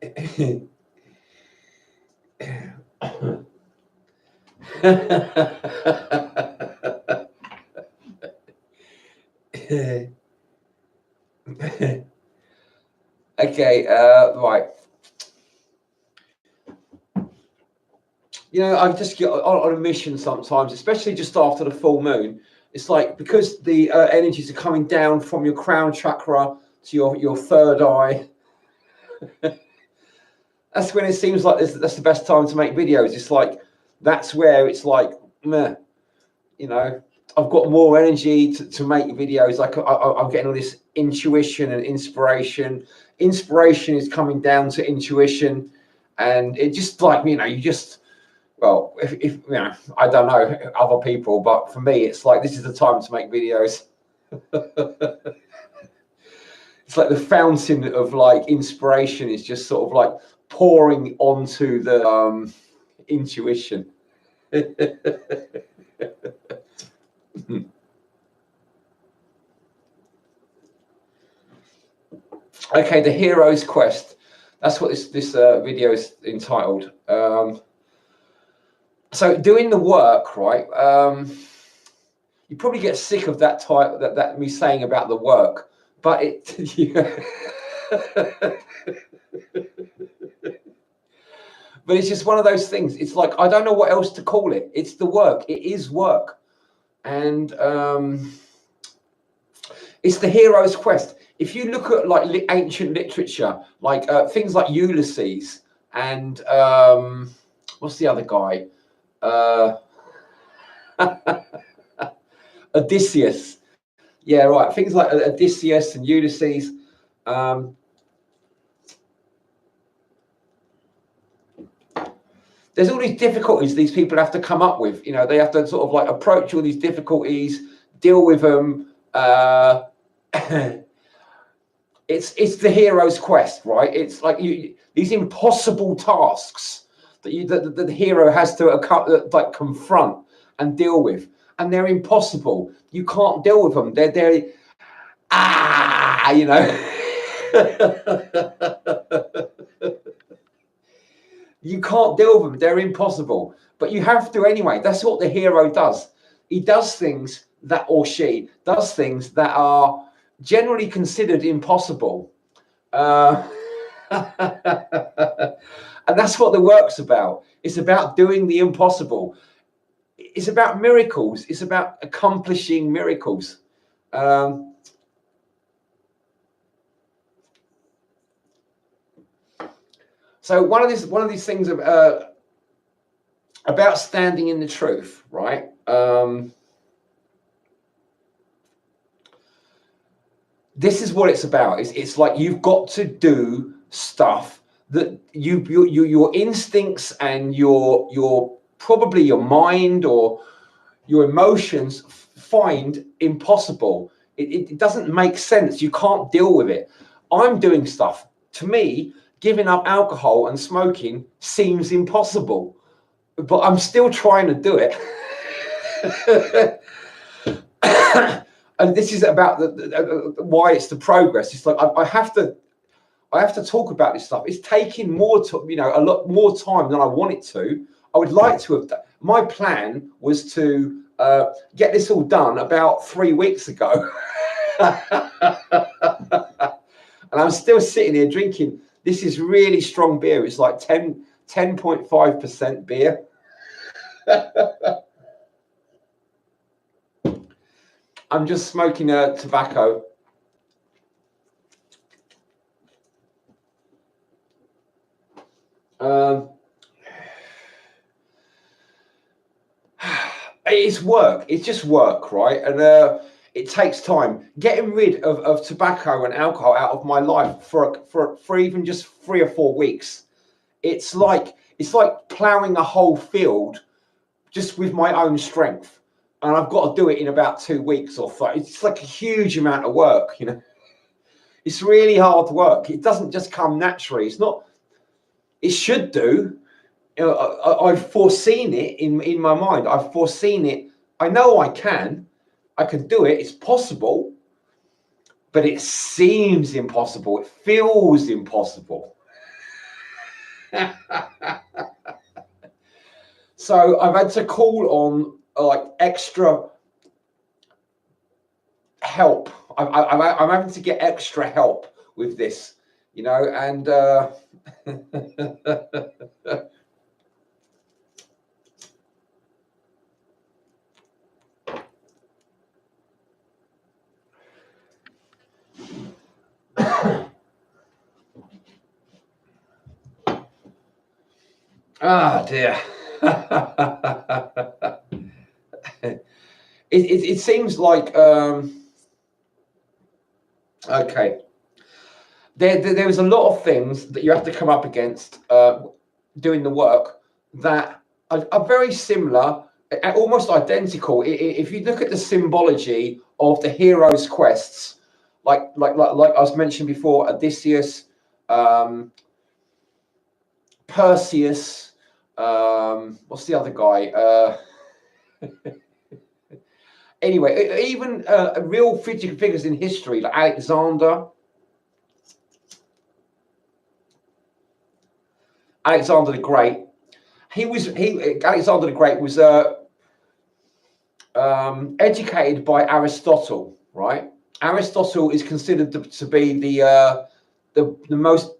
Okay, right. I just get on a mission sometimes, especially just after the full moon. It's like because the energies are coming down from your crown chakra to your third eye. That's when it seems like that's the best time to make videos. It's like that's where it's like, meh, I've got more energy to make videos. Like I'm getting all this intuition and inspiration. Inspiration is coming down to intuition, and it just like you just. Well, if I don't know other people, but for me, it's like this is the time to make videos. It's like the fountain of like inspiration is just sort of like pouring onto the intuition. Okay, the hero's quest. That's what this video is entitled. So doing the work, right? You probably get sick of that type that me saying about the work, but it. But it's just one of those things. It's like I don't know what else to call it. It's the work. It is work, and it's the hero's quest. If you look at like ancient literature, like things like Ulysses and what's the other guy? Odysseus. Yeah, right. Things like Odysseus and Ulysses. There's all these difficulties these people have to come up with. They have to sort of like approach all these difficulties, deal with them. It's the hero's quest, right? It's like these impossible tasks that the hero has to like confront and deal with, and they're impossible. You can't deal with them. They're you can't deal with them. They're impossible, but you have to anyway. That's what the hero does. He does things that, or she does things that are generally considered impossible. And that's what the work's about. It's about doing the impossible. It's about miracles. It's about accomplishing miracles. So one of these things about standing in the truth, right? This is what it's about. It's like you've got to do stuff that your instincts and your probably your mind or your emotions find impossible. It doesn't make sense. You can't deal with it. I'm doing stuff. To me, giving up alcohol and smoking seems impossible, but I'm still trying to do it. And this is about why it's the progress. It's like I have to talk about this stuff. It's taking more a lot more time than I want it to. I would like to have done. My plan was to get this all done about 3 weeks ago. And I'm still sitting here drinking. This is really strong beer. It's like 10.5% beer. I'm just smoking tobacco. It's work. It's just work, right? And it takes time. Getting rid of tobacco and alcohol out of my life for even just 3 or 4 weeks. It's like plowing a whole field just with my own strength. And I've got to do it in about 2 weeks or so. It's like a huge amount of work, It's really hard work. It doesn't just come naturally. It's not. It should do. I've foreseen it in my mind. I've foreseen it. I know I can do it. It's possible, but it seems impossible. It feels impossible. So I've had to call on like extra help. I'm having to get extra help with this, you know, and ah dear. It seems like okay. There was a lot of things that you have to come up against doing the work that are very similar, almost identical. If you look at the symbology of the heroes' quests, like I was mentioned before, Odysseus, Perseus, what's the other guy? Anyway, even real figures in history like Alexander the Great. Alexander the Great was educated by Aristotle, right? Aristotle is considered to be the most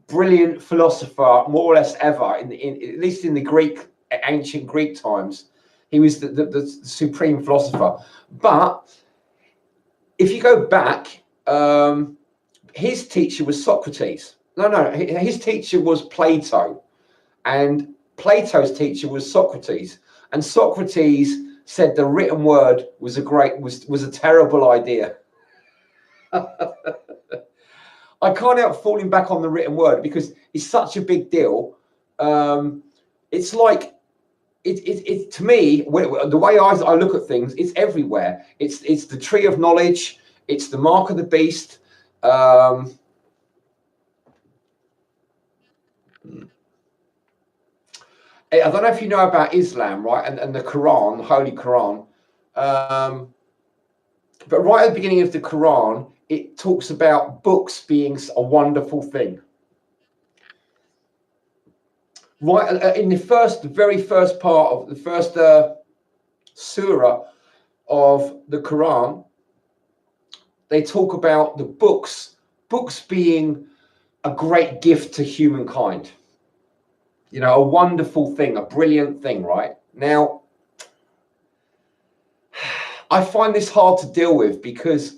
brilliant philosopher, more or less ever, at least in the ancient Greek times. He was the supreme philosopher. But if you go back, his teacher was Socrates. No, his teacher was Plato, and Plato's teacher was Socrates. And Socrates said the written word was a terrible idea. I can't help falling back on the written word because it's such a big deal. It's like it to me, the way I look at things, it's everywhere. It's the tree of knowledge. It's the mark of the beast. I don't know if you know about Islam, right? And the Quran, the Holy Quran. But right at the beginning of the Quran, it talks about books being a wonderful thing. Right in the very first part of the first surah of the Quran, they talk about the books being a great gift to humankind. You know, a wonderful thing, a brilliant thing, right? Now, I find this hard to deal with because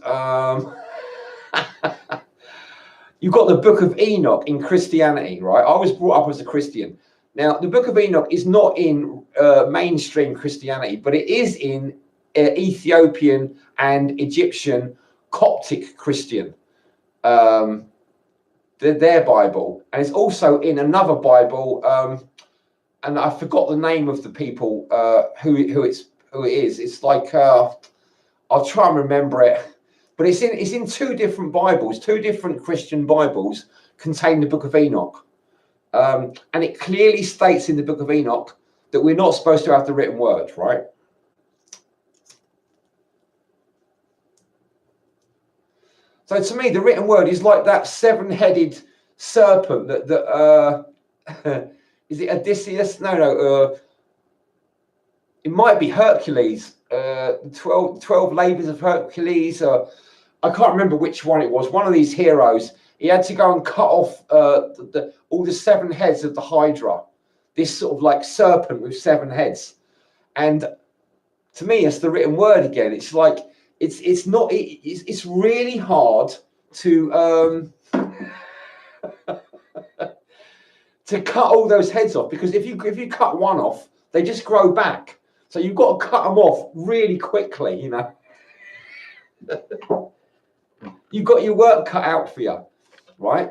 you've got the Book of Enoch in Christianity, right? I was brought up as a Christian. Now, the Book of Enoch is not in mainstream Christianity, but it is in Ethiopian and Egyptian Coptic Christian, their Bible, and it's also in another Bible, and I forgot the name of the people who it is. It's like I'll try and remember it, but it's in two different Bibles, two different Christian Bibles contain the Book of Enoch. And it clearly states in the Book of Enoch that we're not supposed to have the written word, right? So to me, the written word is like that seven-headed serpent that is it Odysseus? No. It might be Hercules. 12 labors of Hercules. I can't remember which one it was. One of these heroes. He had to go and cut off all the seven heads of the Hydra, this sort of like serpent with seven heads. And to me, it's the written word again. It's like it's really hard to to cut all those heads off, because if you cut one off, they just grow back. So you've got to cut them off really quickly. You know, you've got your work cut out for you. Right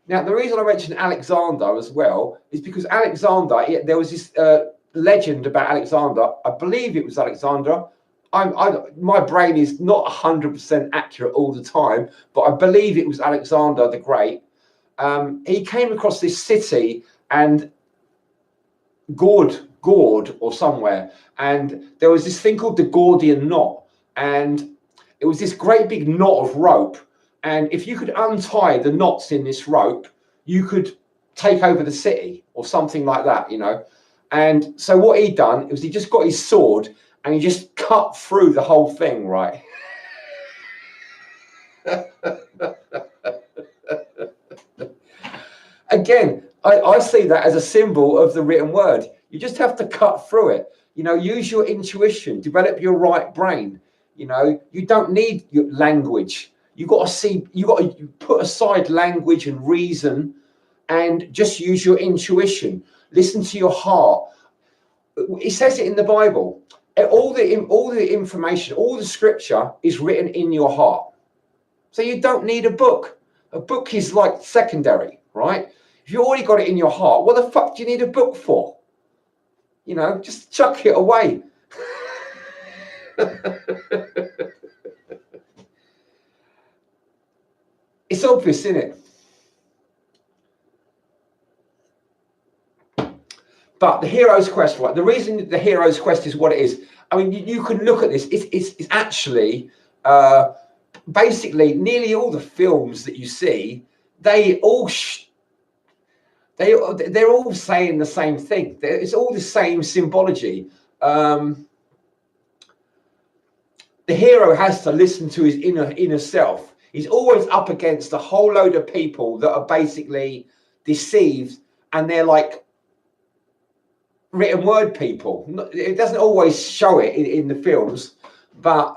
now, the reason I mentioned Alexander as well is because Alexander, there was this legend about Alexander. I believe it was Alexander. My brain is not 100% accurate all the time, but I believe it was Alexander the Great. He came across this city and Gord or somewhere, and there was this thing called the Gordian knot, and it was this great big knot of rope. And if you could untie the knots in this rope, you could take over the city or something like that, you know. And so what he done was he just got his sword and he just cut through the whole thing, right? Again, I see that as a symbol of the written word. You just have to cut through it. You know, use your intuition, develop your right brain. You know, you don't need your language. You got to put aside language and reason and just use your intuition. Listen to your heart. It says it in the Bible. All the information, all the scripture is written in your heart. So you don't need a book. A book is like secondary, right? If you already got it in your heart, what the fuck do you need a book for? You know, just chuck it away. It's obvious, isn't it? But the hero's quest, right? The reason the hero's quest is what it is. I mean, you can look at this. It's actually basically nearly all the films that you see. They're all saying the same thing. It's all the same symbology. The hero has to listen to his inner self. He's always up against a whole load of people that are basically deceived, and they're like written word people. It doesn't always show it in the films, but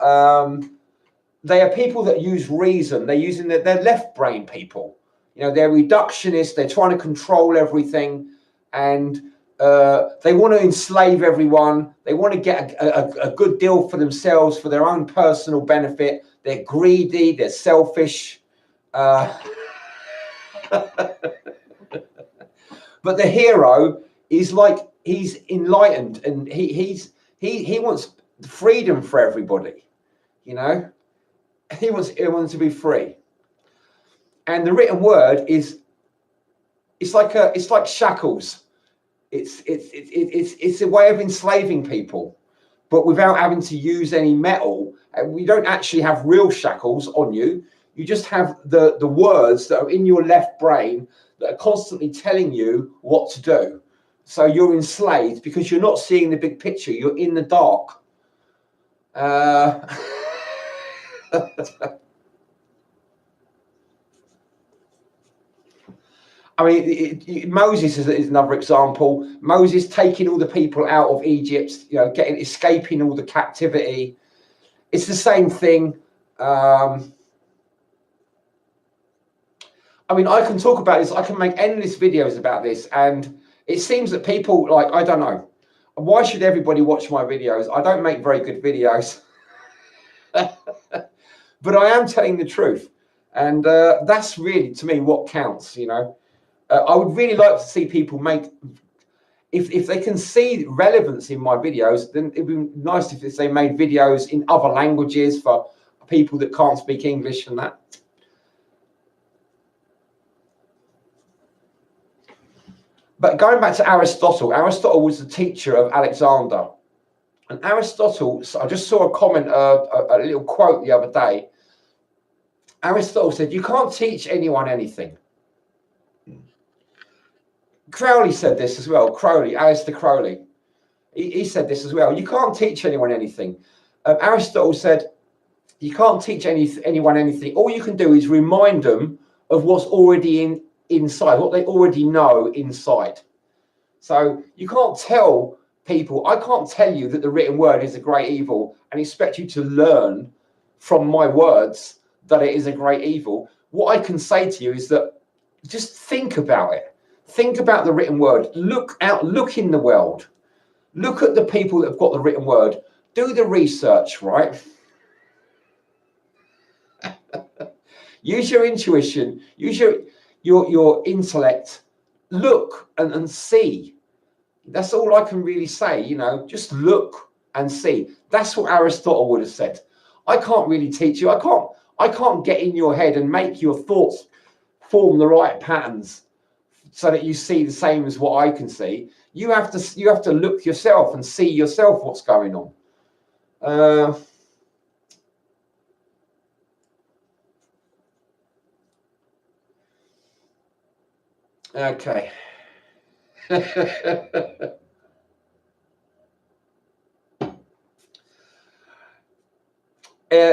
they are people that use reason. They're left brain people. You know, they're reductionists. They're trying to control everything, and they want to enslave everyone. They want to get a good deal for themselves, for their own personal benefit. They're greedy. They're selfish. But the hero is like, he's enlightened, and he wants freedom for everybody. You know, he wants to be free. And the written word is, it's like shackles. It's a way of enslaving people, but without having to use any metal. And we don't actually have real shackles on you. You just have the words that are in your left brain that are constantly telling you what to do. So you're enslaved because you're not seeing the big picture. You're in the dark. I mean, Moses is another example. Moses taking all the people out of Egypt, you know, escaping all the captivity. It's the same thing. I mean, I can talk about this. I can make endless videos about this, and it seems that people, like, I don't know, why should everybody watch my videos? I don't make very good videos, but I am telling the truth, and that's really, to me, what counts. You know, I would really like to see people make. If they can see relevance in my videos, then it'd be nice if they made videos in other languages for people that can't speak English and that. But going back to Aristotle, Aristotle was the teacher of Alexander. And Aristotle, I just saw a comment, a little quote the other day. Aristotle said, you can't teach anyone anything. Crowley said this as well. Aleister Crowley. He said this as well. You can't teach anyone anything. Aristotle said, you can't teach anyone anything. All you can do is remind them of what's already inside, what they already know inside. So you can't tell people, I can't tell you that the written word is a great evil and expect you to learn from my words that it is a great evil. What I can say to you is that just think about it. Think about the written word. Look in the world. Look at the people that have got the written word. Do the research, right? Use your intuition. Use your intellect. Look and see. That's all I can really say. You know, just look and see. That's what Aristotle would have said. I can't really teach you. I can't get in your head and make your thoughts form the right patterns so that you see the same as what I can see. You have to look yourself and see yourself what's going on. Okay.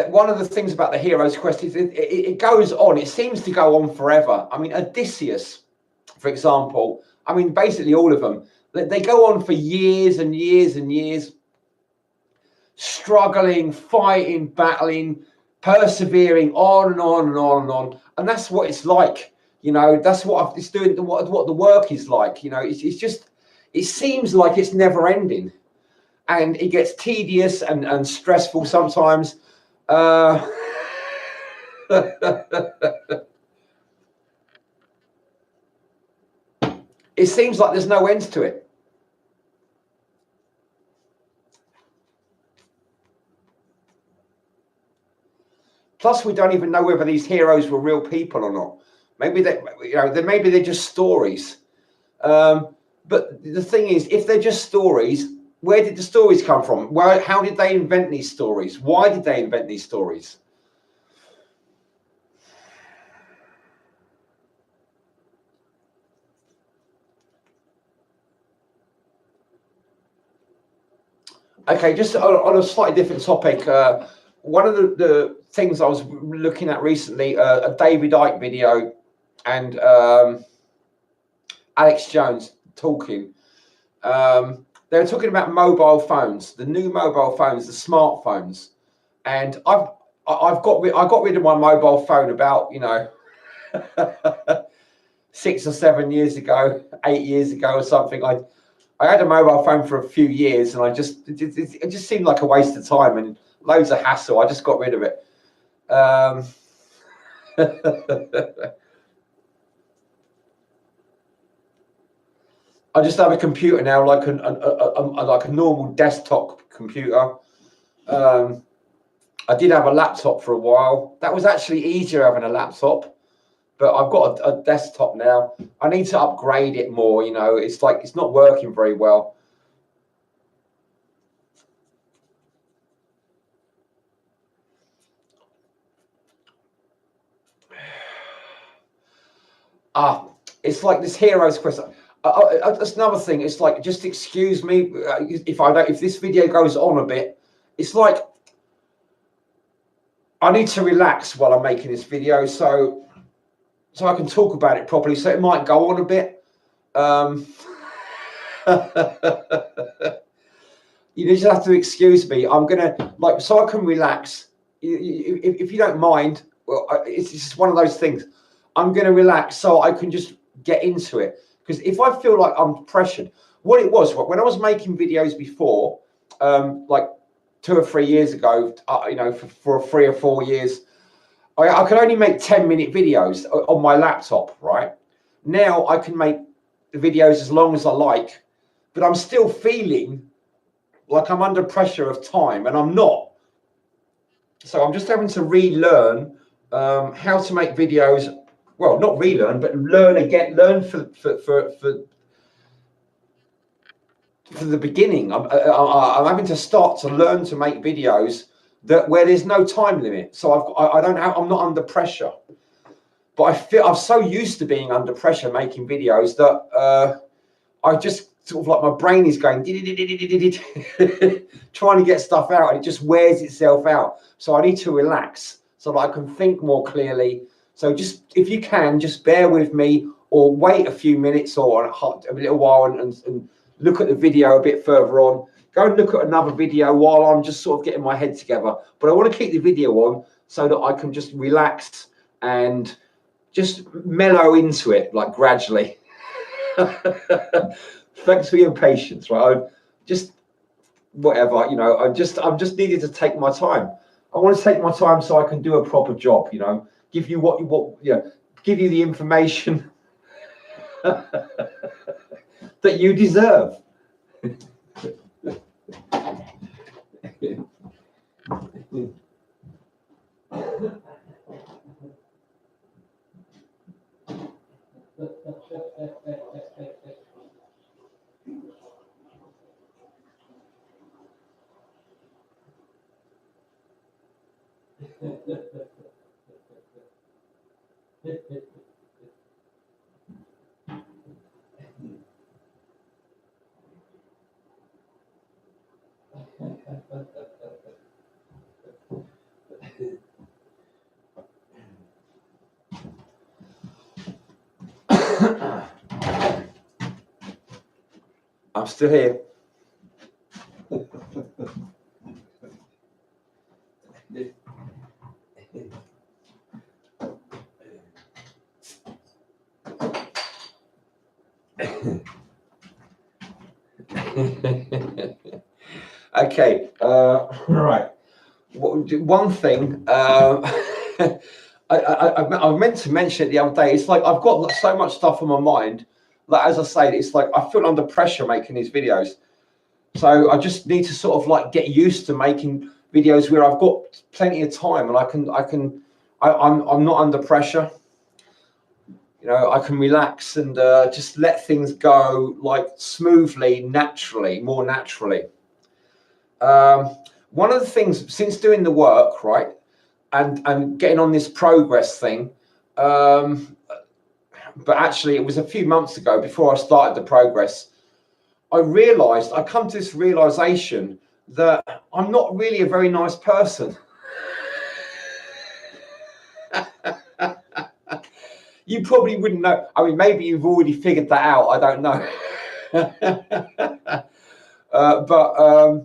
One of the things about the hero's quest is it goes on. It seems to go on forever. I mean, Odysseus, for example. I mean, basically all of them. They go on for years and years and years, struggling, fighting, battling, persevering on and on and on and on. And that's what it's like. You know, that's what it's doing. What the work is like. You know, it's just. It seems like it's never ending, and it gets tedious and stressful sometimes. It seems like there's no end to it. Plus, we don't even know whether these heroes were real people or not. Maybe maybe they're just stories. But the thing is, if they're just stories, where did the stories come from? How did they invent these stories? Why did they invent these stories? Okay, just on a slightly different topic. One of the things I was looking at recently, a David Icke video, and Alex Jones talking. They were talking about mobile phones, the new mobile phones, the smartphones, and I got rid of my mobile phone about 6 or 7 years ago, 8 years ago or something. I had a mobile phone for a few years, and it just seemed like a waste of time and loads of hassle. I just got rid of it. I just have a computer now, like like a normal desktop computer. I did have a laptop for a while. That was actually easier having a laptop, but I've got a desktop now. I need to upgrade it more. It's like it's not working very well. It's like this hero's quest. That's another thing. It's like, just excuse me if this video goes on a bit. It's like I need to relax while I'm making this video, so I can talk about it properly. So it might go on a bit. You just have to excuse me. I'm gonna so I can relax. If you don't mind, well, it's just one of those things. I'm gonna relax so I can just get into it. Because if I feel like I'm pressured, what it was when I was making videos before, like 2 or 3 years ago, for 3 or 4 years, I could only make 10-minute videos on my laptop. Right now, I can make the videos as long as I like, but I'm still feeling like I'm under pressure of time, and I'm not. So I'm just having to relearn how to make videos. Well, not relearn, but learn again. Learn for the beginning. I'm having to start to learn to make videos where there's no time limit. So I'm not under pressure. But I'm so used to being under pressure making videos that I just sort of like my brain is going trying to get stuff out, and it just wears itself out. So I need to relax so that I can think more clearly. So just, if you can, just bear with me, or wait a few minutes or a little while and look at the video a bit further on. Go and look at another video while I'm just sort of getting my head together. But I want to keep the video on so that I can just relax and just mellow into it, like, gradually. Thanks for your patience, right? Just whatever, I'm just needed to take my time. I want to take my time so I can do a proper job, give you give you the information that you deserve. I'm still here. Okay, right. One thing I meant to mention it the other day. It's like I've got so much stuff on my mind that, as I say, it's like I feel under pressure making these videos. So I just need to sort of like get used to making videos where I've got plenty of time and I'm not under pressure. You know, I can relax and just let things go like smoothly, naturally, more naturally. One of the things since doing the work, right, and getting on this progress thing, but actually it was a few months ago before I started the progress, I come to this realization that I'm not really a very nice person. You probably wouldn't know. I mean, maybe you've already figured that out. I don't know. But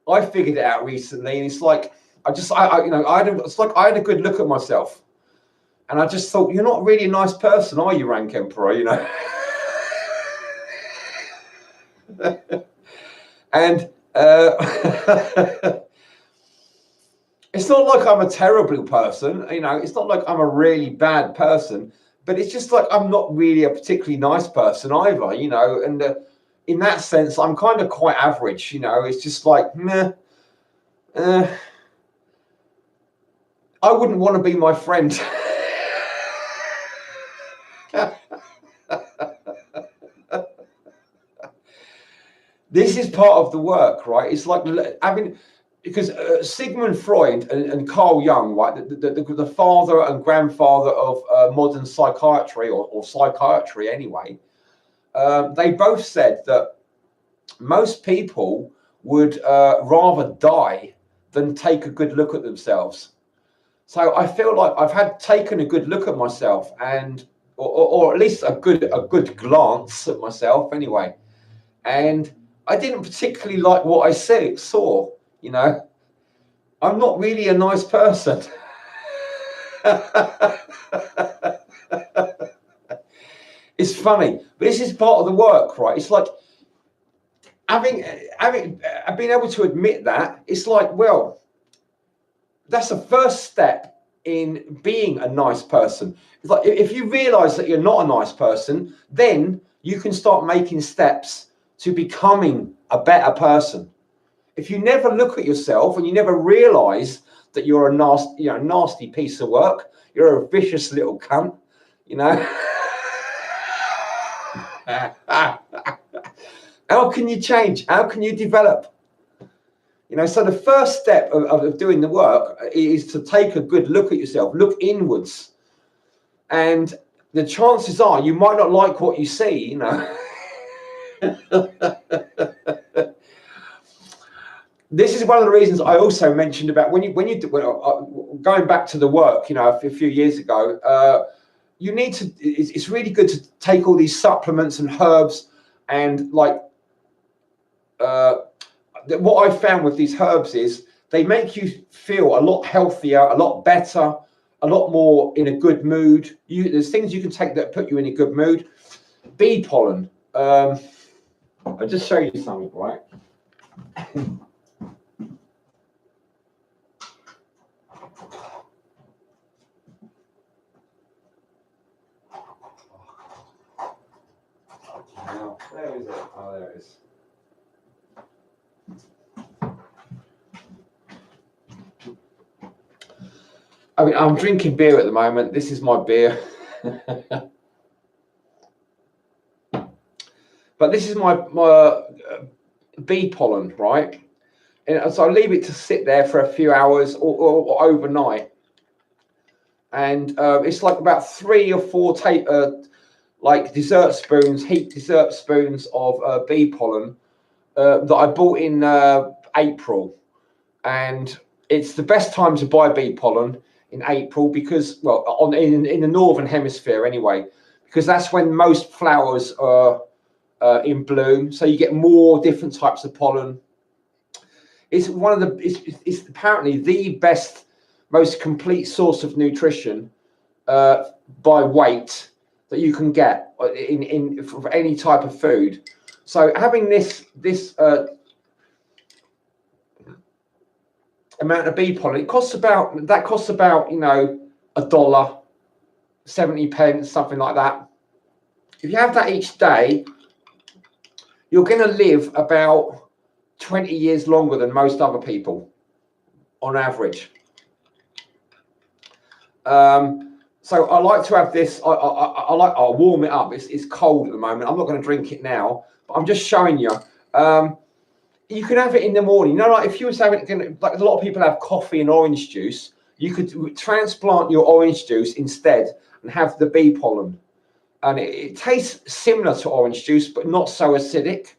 I figured it out recently, and it's like it's like I had a good look at myself, and I just thought, you're not really a nice person, are you, Rank Emperor? You know. And it's not like I'm a terrible person, you know, it's not like I'm a really bad person, but it's just like I'm not really a particularly nice person either, you know, and in that sense, I'm kind of quite average, you know, it's just like, meh, I wouldn't want to be my friend. This is part of the work, right? It's like having, because Sigmund Freud and Carl Jung, right, the father and grandfather of modern psychiatry, or psychiatry anyway, they both said that most people would rather die than take a good look at themselves. So I feel like I've taken a good look at myself, and or at least a good glance at myself anyway, and I didn't particularly like what I saw, you know. I'm not really a nice person. It's funny, but this is part of the work, right? It's like having been able to admit that, it's like, well, that's the first step in being a nice person. It's like if you realize that you're not a nice person, then you can start making steps to becoming a better person. If you never look at yourself and you never realize that you're a nasty piece of work, you're a vicious little cunt, you know. How can you change? How can you develop? You know, so the first step of doing the work is to take a good look at yourself, look inwards. And the chances are you might not like what you see, you know. This is one of the reasons I also mentioned about when you going back to the work, you know, a few years ago, you need to, it's really good to take all these supplements and herbs, and like what I found with these herbs is they make you feel a lot healthier, a lot better, a lot more in a good mood. There's things you can take that put you in a good mood. Bee pollen. I'll just show you something, right? Now, where is it? Oh, there it is. I mean, I'm drinking beer at the moment. This is my beer. But this is my bee pollen, right? And so I leave it to sit there for a few hours or overnight. And it's like about 3 or 4 like dessert spoons, heaped dessert spoons of bee pollen that I bought in April. And it's the best time to buy bee pollen in April because, well, in the northern hemisphere anyway, because that's when most flowers are in bloom. So you get more different types of pollen. It's one of the it's apparently the best, most complete source of nutrition by weight that you can get in for any type of food. So having this amount of bee pollen, it costs about $1, 70 pence, something like that. If you have that each day, you're going to live about 20 years longer than most other people on average. So I like to have this. I'll warm it up. It's cold at the moment. I'm not going to drink it now, but I'm just showing you. You can have it in the morning. Like if you was having, like a lot of people have coffee and orange juice, you could transplant your orange juice instead and have the bee pollen. And it tastes similar to orange juice, but not so acidic.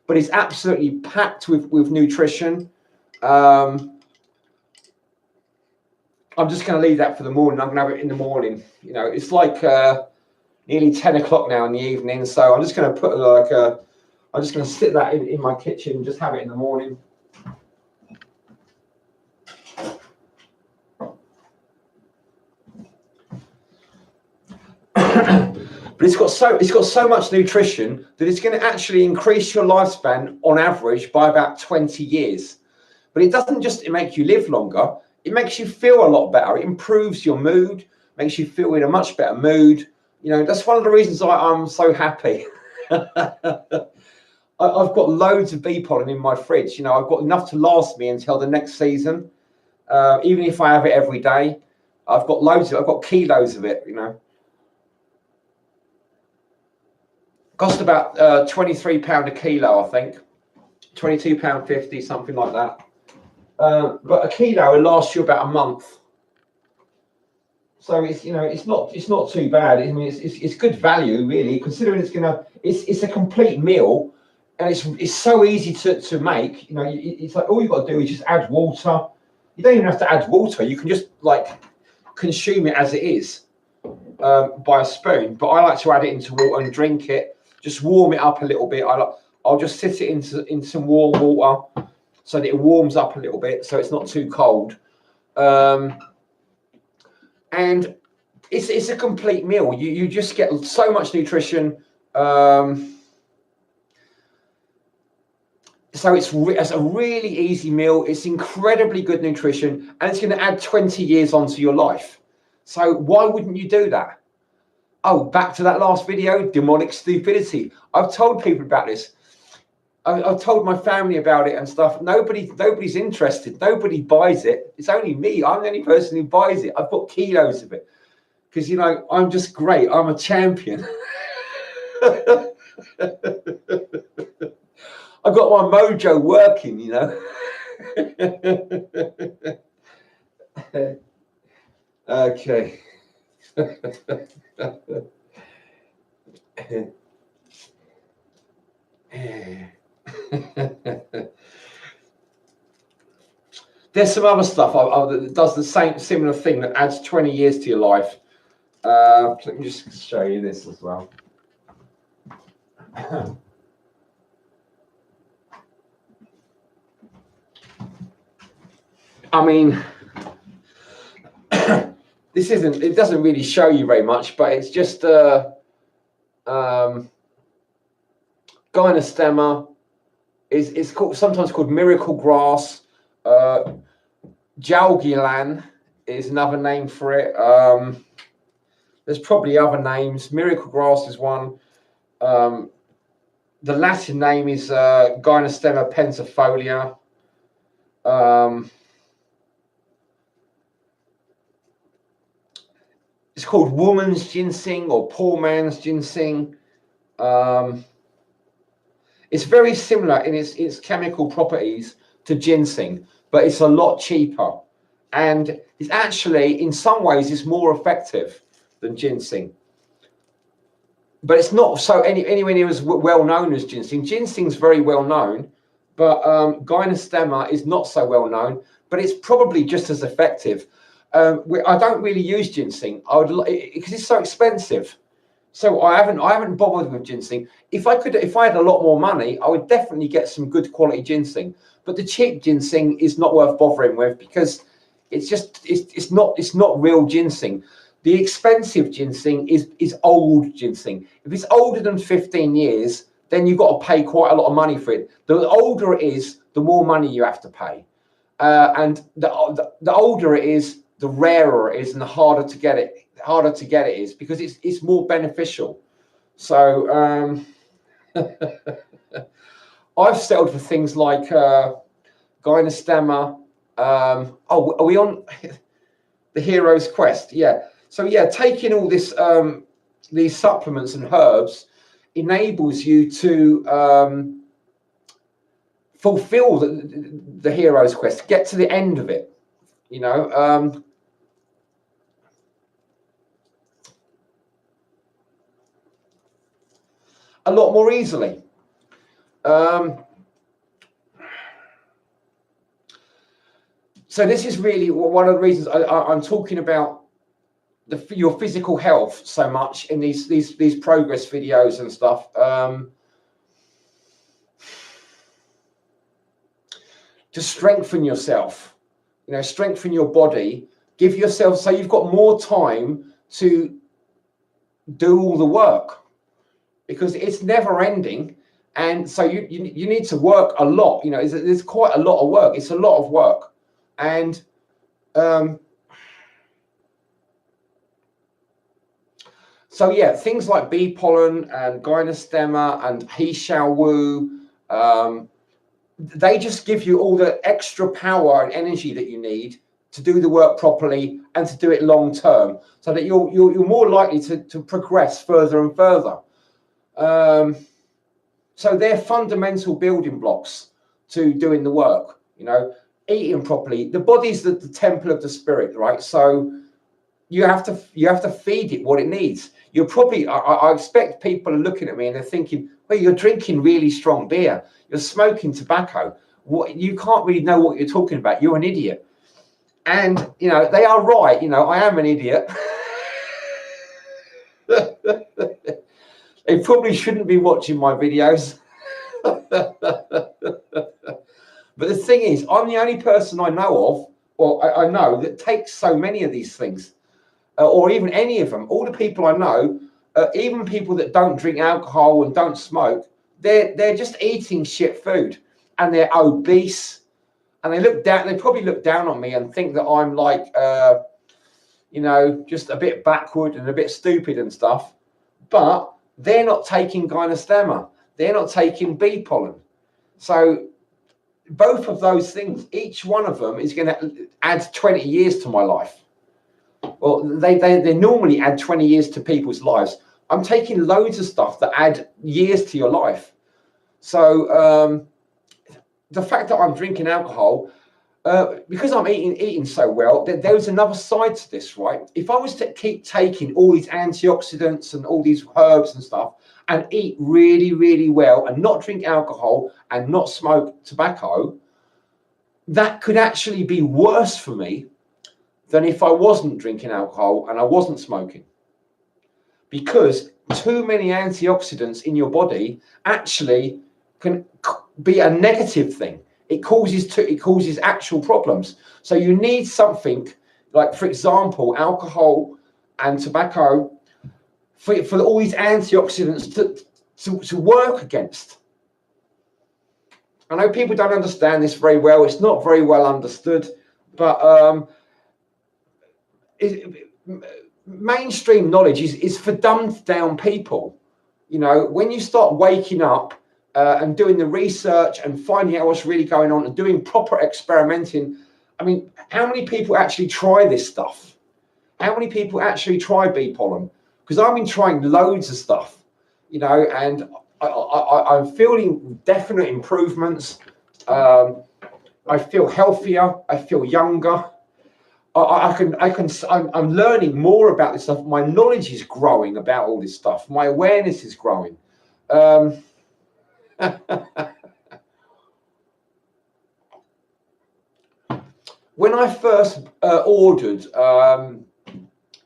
But it's absolutely packed with nutrition. I'm just going to leave that for the morning. I'm going to have it in the morning. It's like nearly 10 o'clock now in the evening. So I'm just going to put I'm just going to stick that in my kitchen and just have it in the morning. But it's got so much nutrition that it's going to actually increase your lifespan on average by about 20 years. But it doesn't just make you live longer. It makes you feel a lot better. It improves your mood, makes you feel in a much better mood. That's one of the reasons I'm so happy. I've got loads of bee pollen in my fridge. I've got enough to last me until the next season. Even if I have it every day, I've got loads of it. I've got kilos of it, Cost about £23 a kilo, I think. £22.50, something like that. But a kilo will last you about a month. So it's not too bad. I mean, it's good value really, considering it's a complete meal, and it's so easy to make. It's like all you've got to do is just add water. You don't even have to add water. You can just consume it as it is by a spoon. But I like to add it into water and drink it. Just warm it up a little bit. I'll just sit it in some warm water so that it warms up a little bit, so it's not too cold. And it's a complete meal. You just get so much nutrition. So it's a really easy meal. It's incredibly good nutrition, and it's going to add 20 years onto your life. So why wouldn't you do that? Oh, back to that last video, demonic stupidity. I've told people about this. I've told my family about it and stuff. Nobody's interested. Nobody buys it. It's only me. I'm the only person who buys it. I've got kilos of it because I'm just great. I'm a champion. I've got my mojo working. Okay. There's some other stuff that does the similar thing that adds 20 years to your life. Let me just show you this as well. I mean, it doesn't really show you very much, but it's just Gynostema is sometimes called miracle grass. Jalgilan is another name for it. There's probably other names. Miracle grass is one. The Latin name is Gynostema pensifolia. It's called woman's ginseng or poor man's ginseng. It's very similar in its chemical properties to ginseng, but it's a lot cheaper, and it's actually in some ways it's more effective than ginseng. But it's not so anywhere near as well known as ginseng. Ginseng's very well known, but Gynostema is not so well known, but it's probably just as effective. I don't really use ginseng. Because it's so expensive. So I haven't bothered with ginseng. If I had a lot more money, I would definitely get some good quality ginseng. But the cheap ginseng is not worth bothering with because it's not real ginseng. The expensive ginseng is old ginseng. If it's older than 15 years, then you've got to pay quite a lot of money for it. The older it is, the more money you have to pay. And the older it is, the rarer it is, and the harder to get it. Harder to get it is because it's more beneficial. So I've settled for things like Gynostemma. Are we on the Hero's Quest? Yeah. So yeah, taking all this these supplements and herbs enables you to fulfill the Hero's Quest, get to the end of it. You know. A lot more easily. So this is really one of the reasons I'm talking about your physical health so much in these progress videos and stuff. To strengthen yourself, strengthen your body, give yourself, so you've got more time to do all the work, because it's never ending. And so you need to work a lot. There's quite a lot of work. It's a lot of work. And so yeah, things like bee pollen and Gynostemma and He Shall Woo, they just give you all the extra power and energy that you need to do the work properly and to do it long term, so that you're more likely to progress further and further. So they're fundamental building blocks to doing the work. Eating properly. The body's the temple of the spirit, right? So you have to feed it what it needs. You're probably, I expect people are looking at me and they're thinking, well, you're drinking really strong beer, you're smoking tobacco. What, you can't really know what you're talking about. You're an idiot. And they are right. I am an idiot. They probably shouldn't be watching my videos. But the thing is, I'm the only person I know of, or I know, that takes so many of these things, or even any of them. All the people I know, even people that don't drink alcohol and don't smoke, they're just eating shit food, and they're obese, and they look down. They probably look down on me and think that I'm like, just a bit backward and a bit stupid and stuff. But they're not taking Gynostemma. They're not taking bee pollen. So both of those things, each one of them is going to add 20 years to my life. Well, they normally add 20 years to people's lives. I'm taking loads of stuff that add years to your life. So the fact that I'm drinking alcohol, because I'm eating so well, there's another side to this, right? If I was to keep taking all these antioxidants and all these herbs and stuff, and eat really, really well, and not drink alcohol and not smoke tobacco, that could actually be worse for me than if I wasn't drinking alcohol and I wasn't smoking. Because too many antioxidants in your body actually can be a negative thing. It causes actual problems. So you need something like, for example, alcohol and tobacco for all these antioxidants to work against. I know people don't understand this very well. It's not very well understood, but mainstream knowledge is for dumbed down people. When you start waking up and doing the research and finding out what's really going on and doing proper experimenting, I mean, how many people actually try this stuff? How many people actually try bee pollen? Because I've been trying loads of stuff, and I'm feeling definite improvements. I feel healthier. I feel younger. I'm learning more about this stuff. My knowledge is growing about all this stuff. My awareness is growing. When I first ordered,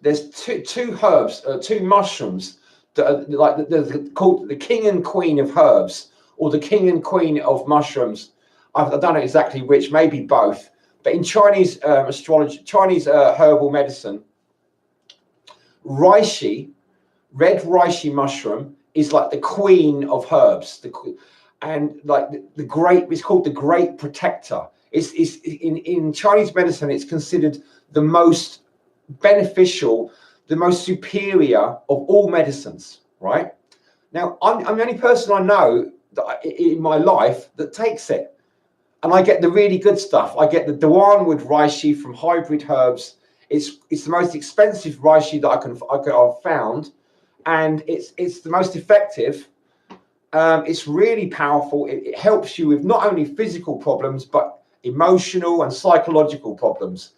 there's two herbs, two mushrooms like called the king and queen of herbs, or the king and queen of mushrooms. I don't know exactly which, maybe both. But in Chinese astrology, Chinese herbal medicine, reishi, red reishi mushroom is like the queen of herbs. And like the great, it's called the great protector. It's in Chinese medicine, it's considered the most beneficial, the most superior of all medicines, right? Now, I'm the only person I know that in my life that takes it. And I get the really good stuff. I get the Dewanwood reishi from Hybrid Herbs. It's the most expensive reishi that I've found, and it's the most effective. It's really powerful. It helps you with not only physical problems but emotional and psychological problems.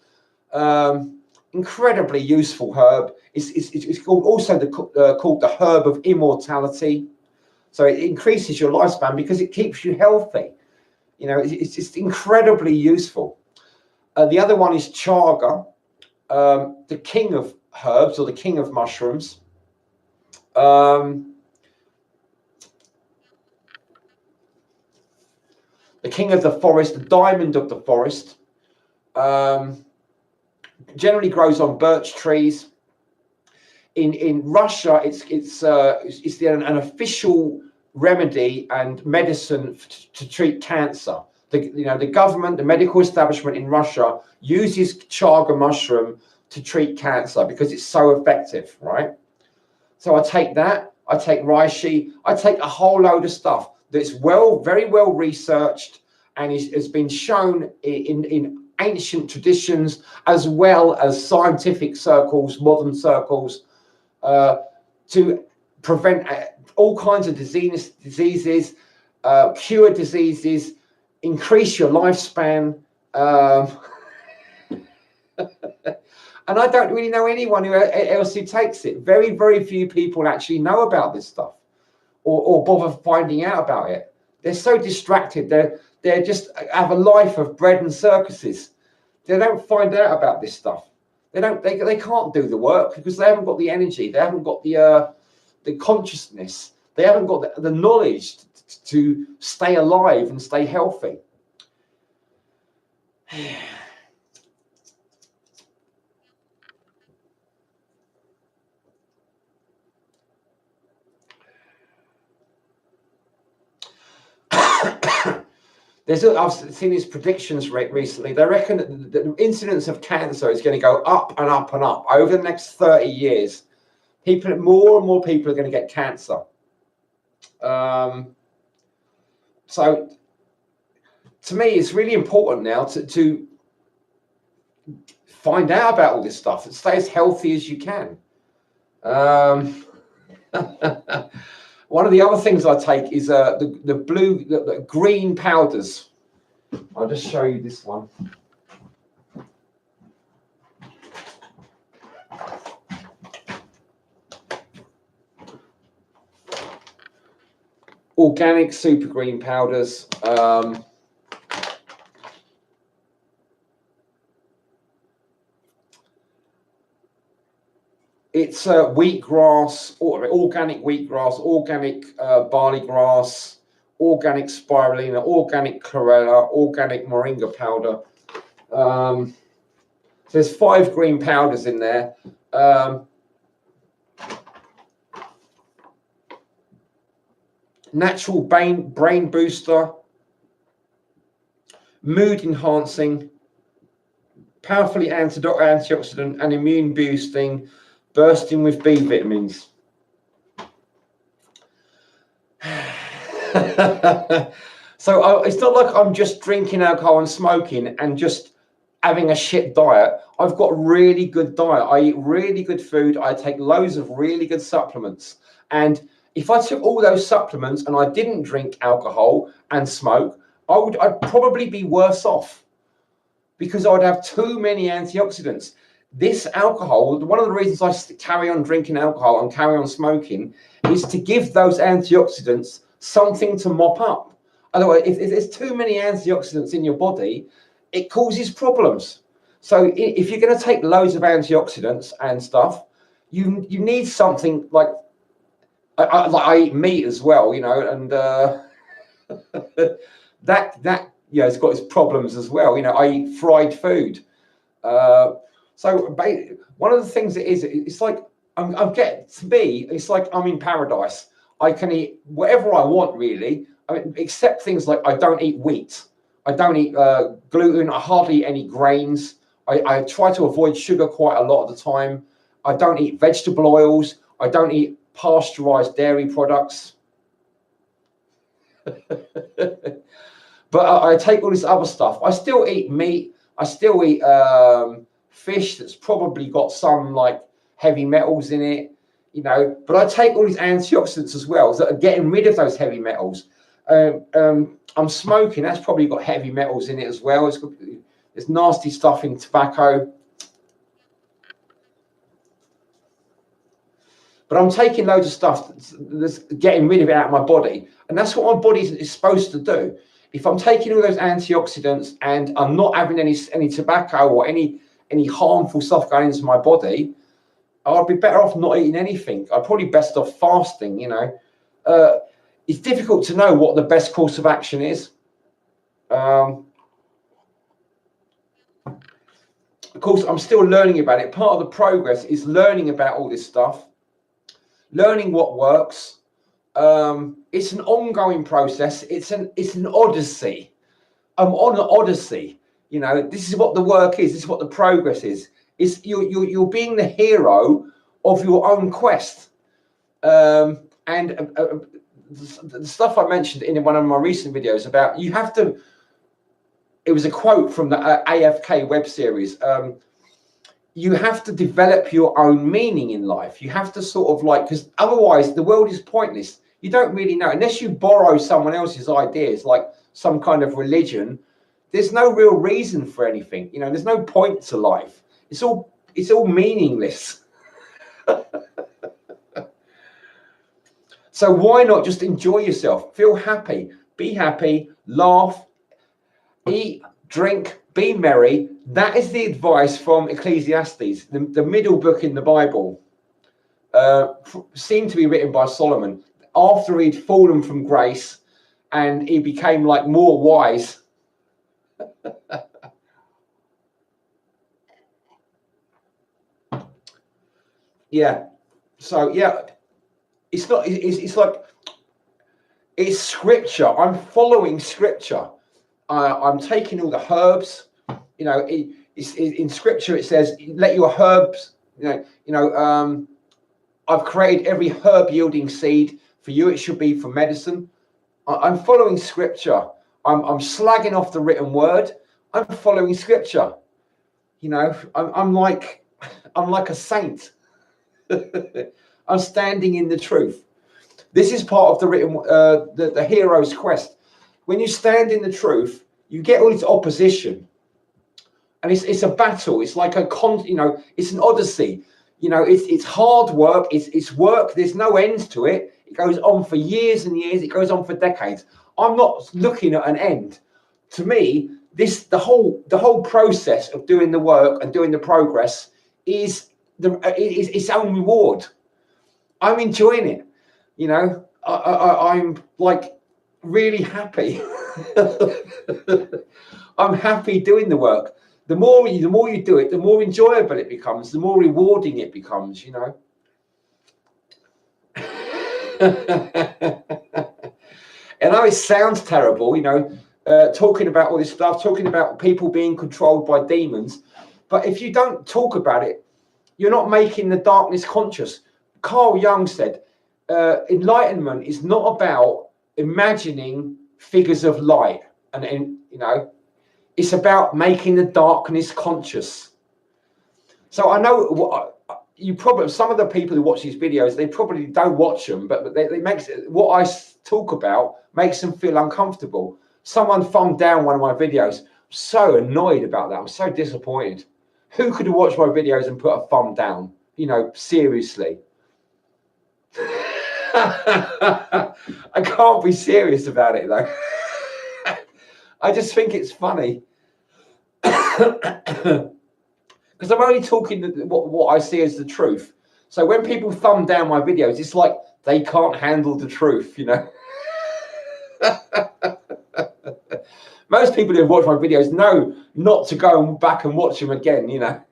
Incredibly useful herb. It's called also called the herb of immortality. So it increases your lifespan because it keeps you healthy. You know, it's just incredibly useful. The other one is chaga, the king of herbs or the king of mushrooms. The king of the forest, the diamond of the forest. Generally grows on birch trees. In Russia, it's an official remedy and medicine to treat cancer. The government, the medical establishment in Russia uses chaga mushroom to treat cancer because it's so effective, right? So I take that, I take reishi, I take a whole load of stuff that's very well researched and has been shown in ancient traditions as well as scientific circles, modern circles, to prevent all kinds of diseases, cure diseases, increase your lifespan. And I don't really know anyone else who takes it. Very, very few people actually know about this stuff or bother finding out about it. They're so distracted. They're just have a life of bread and circuses. They don't find out about this stuff. They can't do the work because they haven't got the energy. They haven't got the consciousness. They haven't got the knowledge to stay alive and stay healthy. I've seen these predictions recently. They reckon that the incidence of cancer is going to go up and up and up over the next 30 years. More and more people are going to get cancer. So to me, it's really important now to find out about all this stuff and stay as healthy as you can. One of the other things I take is the green powders. I'll just show you this one. Organic super green powders. It's wheatgrass, organic wheatgrass, organic barley grass, organic spirulina, organic chlorella, organic moringa powder. There's 5 green powders in there. Natural brain booster, mood enhancing, powerfully antioxidant and immune boosting, bursting with B vitamins. So it's not like I'm just drinking alcohol and smoking and just having a shit diet. I've got really good diet. I eat really good food. I take loads of really good supplements. And if I took all those supplements and I didn't drink alcohol and smoke, I'd probably be worse off because I'd have too many antioxidants. This alcohol, one of the reasons I carry on drinking alcohol and carry on smoking is to give those antioxidants something to mop up. Otherwise, if there's too many antioxidants in your body, it causes problems. So if you're going to take loads of antioxidants and stuff, you need something like I eat meat as well, you know, and that you know, it's got its problems as well. You know, I eat fried food. So one of the things it is, it's like I'm getting, to me, it's like I'm in paradise. I can eat whatever I want, really. I mean, except things like I don't eat wheat. I don't eat gluten. I hardly eat any grains. I try to avoid sugar quite a lot of the time. I don't eat vegetable oils. I don't eat pasteurized dairy products. But I take all this other stuff. I still eat meat. I still eat fish that's probably got some like heavy metals in it, you know. But I take all these antioxidants as well that are getting rid of those heavy metals. I'm smoking. That's probably got heavy metals in it as well. There's nasty stuff in tobacco. But I'm taking loads of stuff that's getting rid of it out of my body. And that's what my body is supposed to do. If I'm taking all those antioxidants and I'm not having any tobacco or any harmful stuff going into my body, I'd be better off not eating anything. I'd probably best off fasting, you know. It's difficult to know what the best course of action is. Of course, I'm still learning about it. Part of the progress is learning about all this stuff, learning what works. It's an ongoing process. It's an odyssey. I'm on an odyssey. You know, this is what the work is. This is what the progress is. It's you're being the hero of your own quest. And the stuff I mentioned in one of my recent videos about you have to. It was a quote from the AFK web series. You have to develop your own meaning in life. You have to sort of like, because otherwise the world is pointless. You don't really know unless you borrow someone else's ideas, like some kind of religion. There's no real reason for anything. You know, there's no point to life. It's all meaningless. So why not just enjoy yourself? Feel happy, be happy, laugh, eat, drink, be merry. That is the advice from Ecclesiastes, the middle book in the Bible. Seemed to be written by Solomon after he'd fallen from grace and he became like more wise. Yeah. So yeah, it's not. It's like it's scripture. I'm following scripture. I'm taking all the herbs. You know, it's in scripture. It says, "Let your herbs." I've created every herb yielding seed for you. It should be for medicine. I'm following scripture. I'm slagging off the written word. I'm following scripture. You know, I'm like a saint. I'm standing in the truth. This is part of the written, the hero's quest. When you stand in the truth, you get all this opposition, and it's a battle. It's like it's an odyssey. You know, it's hard work. It's work. There's no end to it. It goes on for years and years. It goes on for decades. I'm not looking at an end. To me, the whole process of doing the work and doing the progress is its own reward. I'm enjoying it. You know, I'm like really happy. I'm happy doing the work. The more you do it, the more enjoyable it becomes, the more rewarding it becomes, you know. And I know it sounds terrible, you know, talking about all this stuff, talking about people being controlled by demons. But if you don't talk about it, you're not making the darkness conscious. Carl Jung said, enlightenment is not about imagining figures of light. And you know, it's about making the darkness conscious. So I know what you probably, some of the people who watch these videos, they probably don't watch them, but they makes what I talk about makes them feel uncomfortable. Someone thumbed down one of my videos. I'm so annoyed about that. I'm so disappointed. Who could watch my videos and put a thumb down? You know, seriously. I can't be serious about it though. I just think it's funny. Because I'm only talking what I see as the truth. So when people thumb down my videos, it's like they can't handle the truth, you know. Most people who watch my videos know not to go back and watch them again, you know.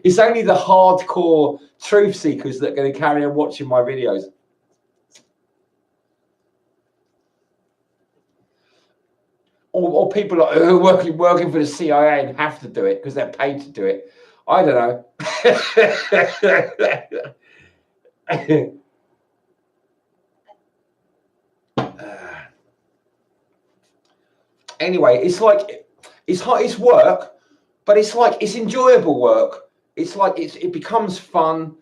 It's only the hardcore truth seekers that are going to carry on watching my videos. Or people who are working for the CIA and have to do it because they're paid to do it. I don't know. Anyway, it's like it's hard, it's work, but it's like it's enjoyable work. It's like it becomes fun.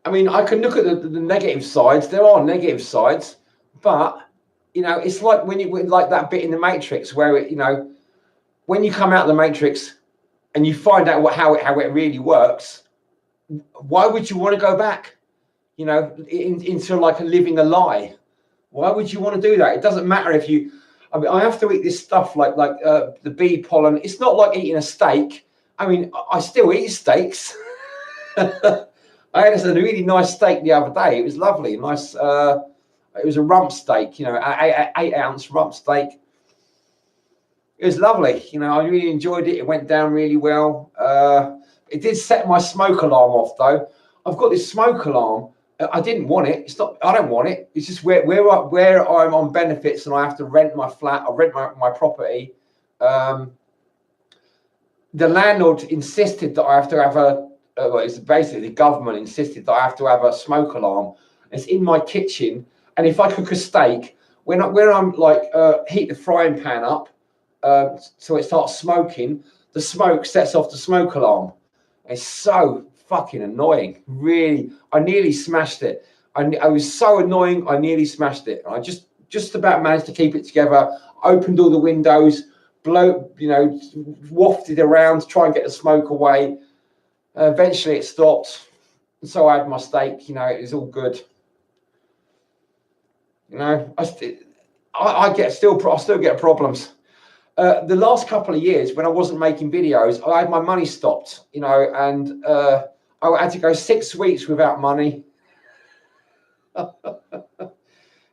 I mean, I can look at the negative sides. There are negative sides, but you know, it's like when you like that bit in the Matrix where it, you know, when you come out of the Matrix and you find out how it really works. Why would you want to go back? You know, into like living a lie. Why would you want to do that? It doesn't matter if you. I mean, I have to eat this stuff like the bee pollen. It's not like eating a steak. I mean, I still eat steaks. I had a really nice steak the other day. It was lovely, nice. It was a rump steak, you know, 8-ounce rump steak. It was lovely, you know. I really enjoyed it. It went down really well. It did set my smoke alarm off, though. I've got this smoke alarm. I didn't want it. It's not. I don't want it. It's just where I'm on benefits and I have to rent my flat. I rent my property. The landlord insisted that I have to have a. Well, it's basically the government insisted that I have to have a smoke alarm. It's in my kitchen, and if I cook a steak, when I'm like heat the frying pan up, so it starts smoking, the smoke sets off the smoke alarm. It's so fucking annoying. Really, I nearly smashed it. I was so annoying. I nearly smashed it. I just about managed to keep it together. Opened all the windows, wafted around to try and get the smoke away. Eventually, it stopped. And so I had my steak. You know, it was all good. You know, I still get problems. The last couple of years, when I wasn't making videos, I had my money stopped. You know, and I had to go 6 weeks without money.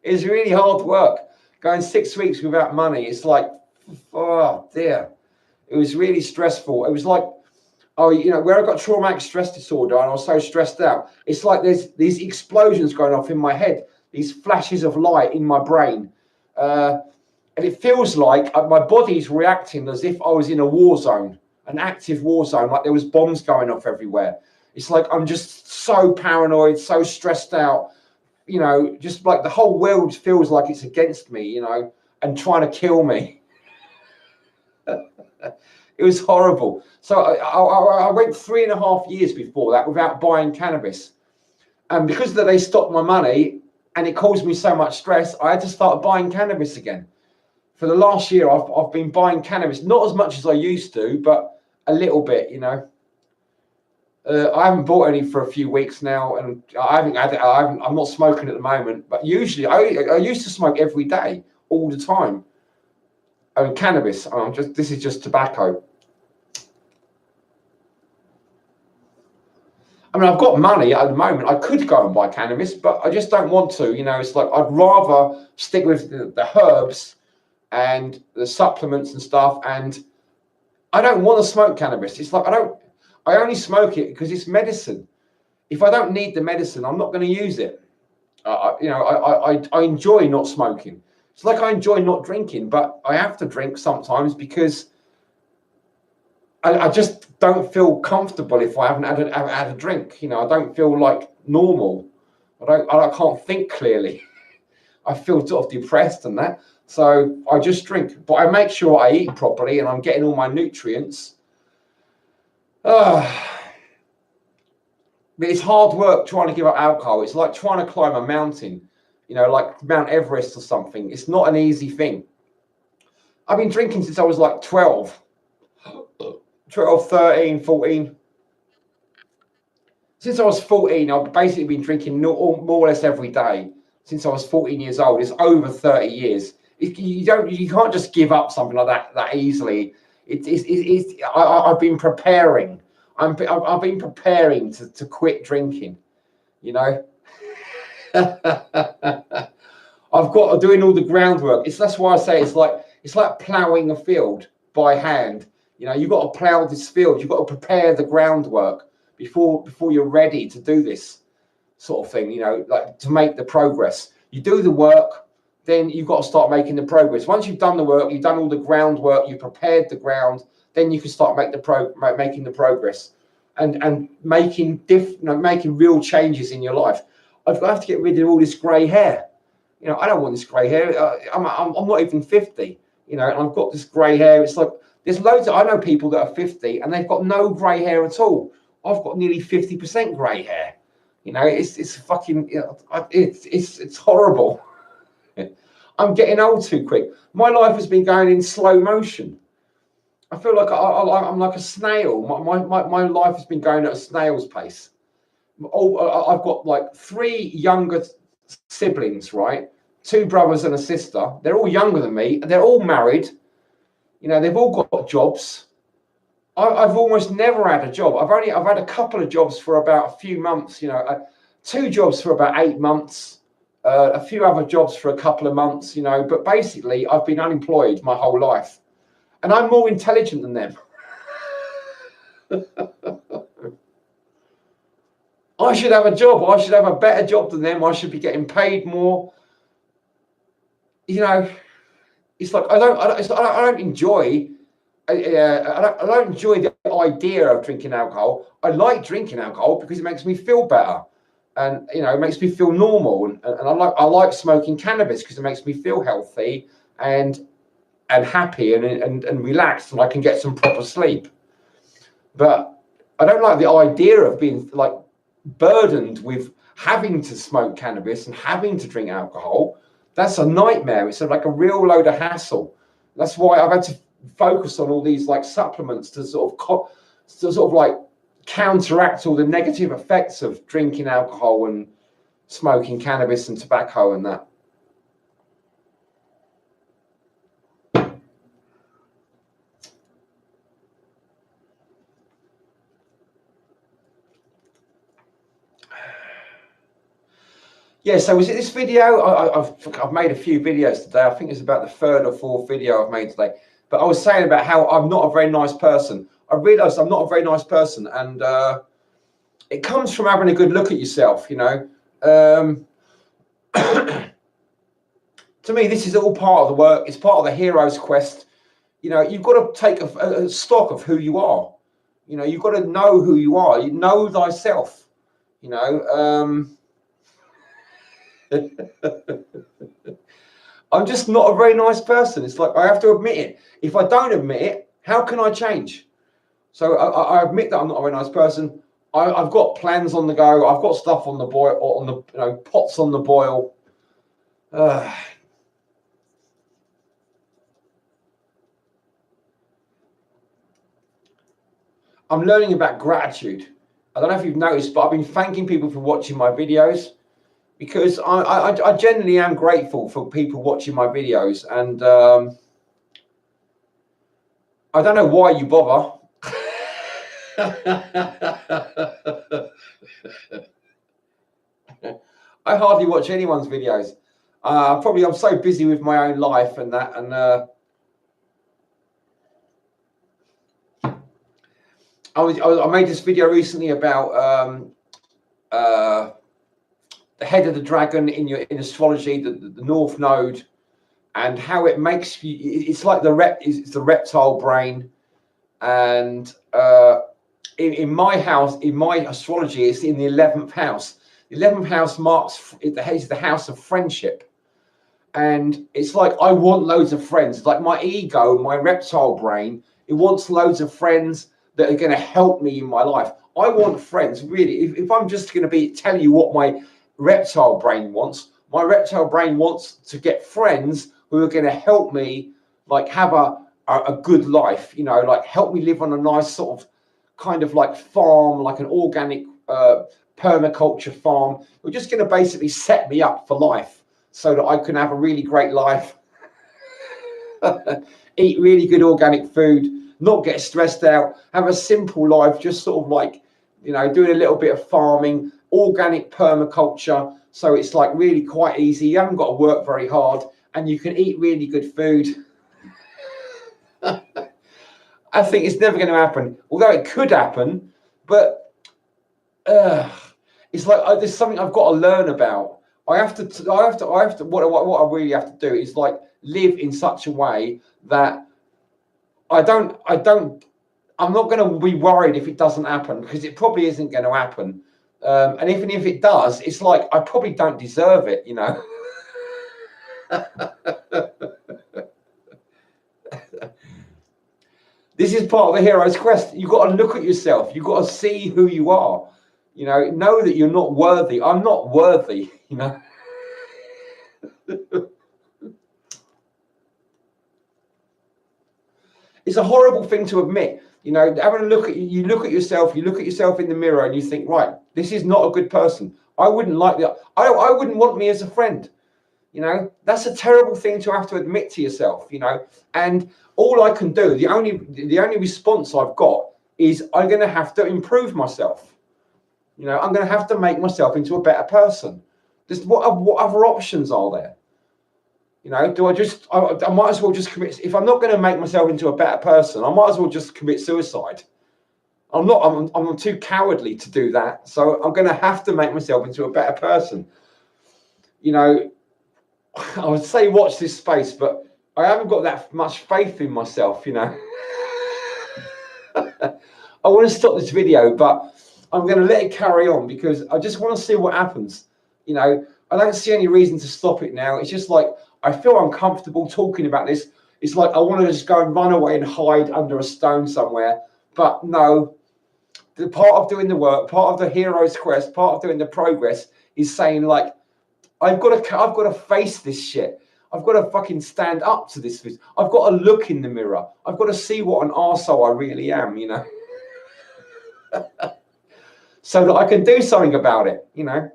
It's really hard work going 6 weeks without money. It's like, oh dear, it was really stressful. It was like, oh, you know, where I got traumatic stress disorder and I was so stressed out. It's like there's these explosions going off in my head, these flashes of light in my brain, and it feels like my body's reacting as if I was in a war zone, an active war zone, like there was bombs going off everywhere. It's like I'm just so paranoid, so stressed out, you know, just like the whole world feels like it's against me, you know, and trying to kill me. It was horrible. So I went 3.5 years before that without buying cannabis. And because they stopped my money and it caused me so much stress, I had to start buying cannabis again. For the last year, I've been buying cannabis, not as much as I used to, but a little bit, you know. I haven't bought any for a few weeks now, and I'm not smoking at the moment. But usually, I used to smoke every day, all the time. I mean, cannabis. This is just tobacco. I mean, I've got money at the moment. I could go and buy cannabis, but I just don't want to. You know, it's like I'd rather stick with the herbs and the supplements and stuff. And I don't want to smoke cannabis. It's like I only smoke it because it's medicine. If I don't need the medicine, I'm not going to use it. I enjoy not smoking. It's like I enjoy not drinking, but I have to drink sometimes because I just don't feel comfortable if I haven't had a drink. You know, I don't feel like normal. I can't think clearly. I feel sort of depressed and that. So I just drink, but I make sure I eat properly and I'm getting all my nutrients. But it's hard work trying to give up alcohol. It's like trying to climb a mountain, you know, like Mount Everest or something. It's not an easy thing. I've been drinking since I was like 12, 13, 14. Since I was 14, I've basically been drinking more or less every day since I was 14 years old. It's over 30 years. You can't just give up something like that easily. I've been preparing. I've been preparing to quit drinking. You know, I've got doing all the groundwork. That's why I say it's like ploughing a field by hand. You know, you've got to plough this field. You've got to prepare the groundwork before you're ready to do this sort of thing. You know, like to make the progress. You do the work, then you've got to start making the progress. Once you've done the work, you've done all the groundwork, you've prepared the ground, then you can start making the progress and making real changes in your life. I've got to get rid of all this grey hair. You know, I don't want this grey hair. I'm not even 50. You know, and I've got this grey hair. It's like there's loads of, I know people that are 50 and they've got no grey hair at all. I've got nearly 50% grey hair. You know, it's fucking, you know, it's horrible. I'm getting old too quick. My life has been going in slow motion. I feel like I'm like a snail. My life has been going at a snail's pace. I've got like 3 younger siblings, right? 2 brothers and a sister. They're all younger than me. They're all married. You know, they've all got jobs. I've almost never had a job. I've had a couple of jobs for about a few months. You know, 2 jobs for about 8 months. A few other jobs for a couple of months. You know, but basically, I've been unemployed my whole life, and I'm more intelligent than them. I should have a job. I should have a better job than them. I should be getting paid more. You know, it's like I don't enjoy. I don't enjoy the idea of drinking alcohol. I like drinking alcohol because it makes me feel better, and you know, it makes me feel normal. And I like smoking cannabis because it makes me feel healthy and happy and relaxed, and I can get some proper sleep. But I don't like the idea of being like burdened with having to smoke cannabis and having to drink alcohol. That's a nightmare. It's like a real load of hassle. That's why I've had to focus on all these like supplements to sort of like counteract all the negative effects of drinking alcohol and smoking cannabis and tobacco and that. Yeah, so was it this video? I've made a few videos today. I think it's about the 3rd or 4th video I've made today. But I was saying about how I'm not a very nice person. I realised I'm not a very nice person, and it comes from having a good look at yourself, you know. To me, this is all part of the work. It's part of the hero's quest. You know, you've got to take a stock of who you are. You know, you've got to know who you are. You know thyself, you know. I'm just not a very nice person. It's like I have to admit it. If I don't admit it, how can I change? So I admit that I'm not a very nice person. I've got plans on the go. I've got stuff on the boil, or on the, you know, pots on the boil. I'm learning about gratitude. I don't know if you've noticed, but I've been thanking people for watching my videos, because I genuinely am grateful for people watching my videos, and I don't know why you bother. I hardly watch anyone's videos. Probably I'm so busy with my own life and that, and I made this video recently about the head of the dragon in astrology, the North Node, and how it makes you. It's like it's the reptile brain, and in my house, in my astrology, it's in the 11th house. The 11th house marks the house of friendship, and it's like I want loads of friends. It's like my ego, my reptile brain, it wants loads of friends that are going to help me in my life. I want friends, really. If I'm just going to be telling you what my reptile brain wants, my reptile brain wants to get friends who are going to help me, like, have a good life, you know, like help me live on a nice sort of kind of like farm, like an organic permaculture farm. We're just going to basically set me up for life so that I can have a really great life, eat really good organic food, not get stressed out, have a simple life, just sort of like, you know, doing a little bit of farming, organic permaculture. So it's like really quite easy. You haven't got to work very hard and you can eat really good food. I think it's never going to happen, although it could happen. But it's like there's something I've got to learn about. I have to. What I really have to do is like live in such a way that I'm not going to be worried if it doesn't happen, because it probably isn't going to happen. And even if it does, it's like I probably don't deserve it, you know. This is part of the hero's quest. You've got to look at yourself. You've got to see who you are. You know that you're not worthy. I'm not worthy, you know. It's a horrible thing to admit. You know, having a look at you look at yourself in the mirror and you think, right, this is not a good person. I wouldn't like that. I wouldn't want me as a friend. You know, that's a terrible thing to have to admit to yourself, you know. And all I can do, the only response I've got is I'm going to have to improve myself. You know, I'm going to have to make myself into a better person. What other options are there? You know, I might as well just commit. If I'm not going to make myself into a better person, I might as well just commit suicide. I'm too cowardly to do that. So I'm going to have to make myself into a better person. You know, I would say watch this space, but I haven't got that much faith in myself, you know. I want to stop this video, but I'm going to let it carry on because I just want to see what happens. You know, I don't see any reason to stop it now. It's just like I feel uncomfortable talking about this. It's like I want to just go and run away and hide under a stone somewhere. But no, the part of doing the work, part of the hero's quest, part of doing the progress is saying like, I've got to face this shit. I've got to fucking stand up to this. I've got to look in the mirror. I've got to see what an arsehole I really am, you know. So that I can do something about it, you know.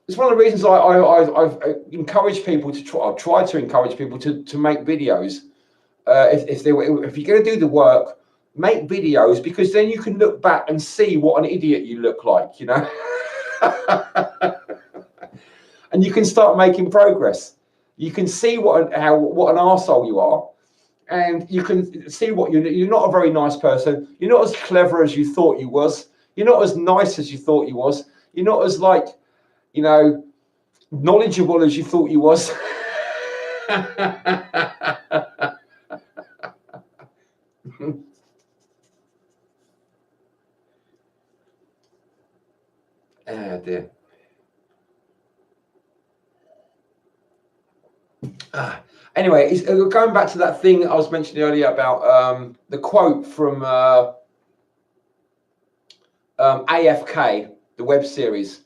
It's one of the reasons I've encouraged people to try to encourage people to make videos. If you're going to do the work, make videos, because then you can look back and see what an idiot you look like, you know. And you can start making progress. You can see what an arsehole you are, and you can see what you're not a very nice person. You're not as clever as you thought you was. You're not as nice as you thought you was. You're not as like, you know, knowledgeable as you thought you was. Oh dear. Anyway, going back to that thing I was mentioning earlier about the quote from AFK, the web series.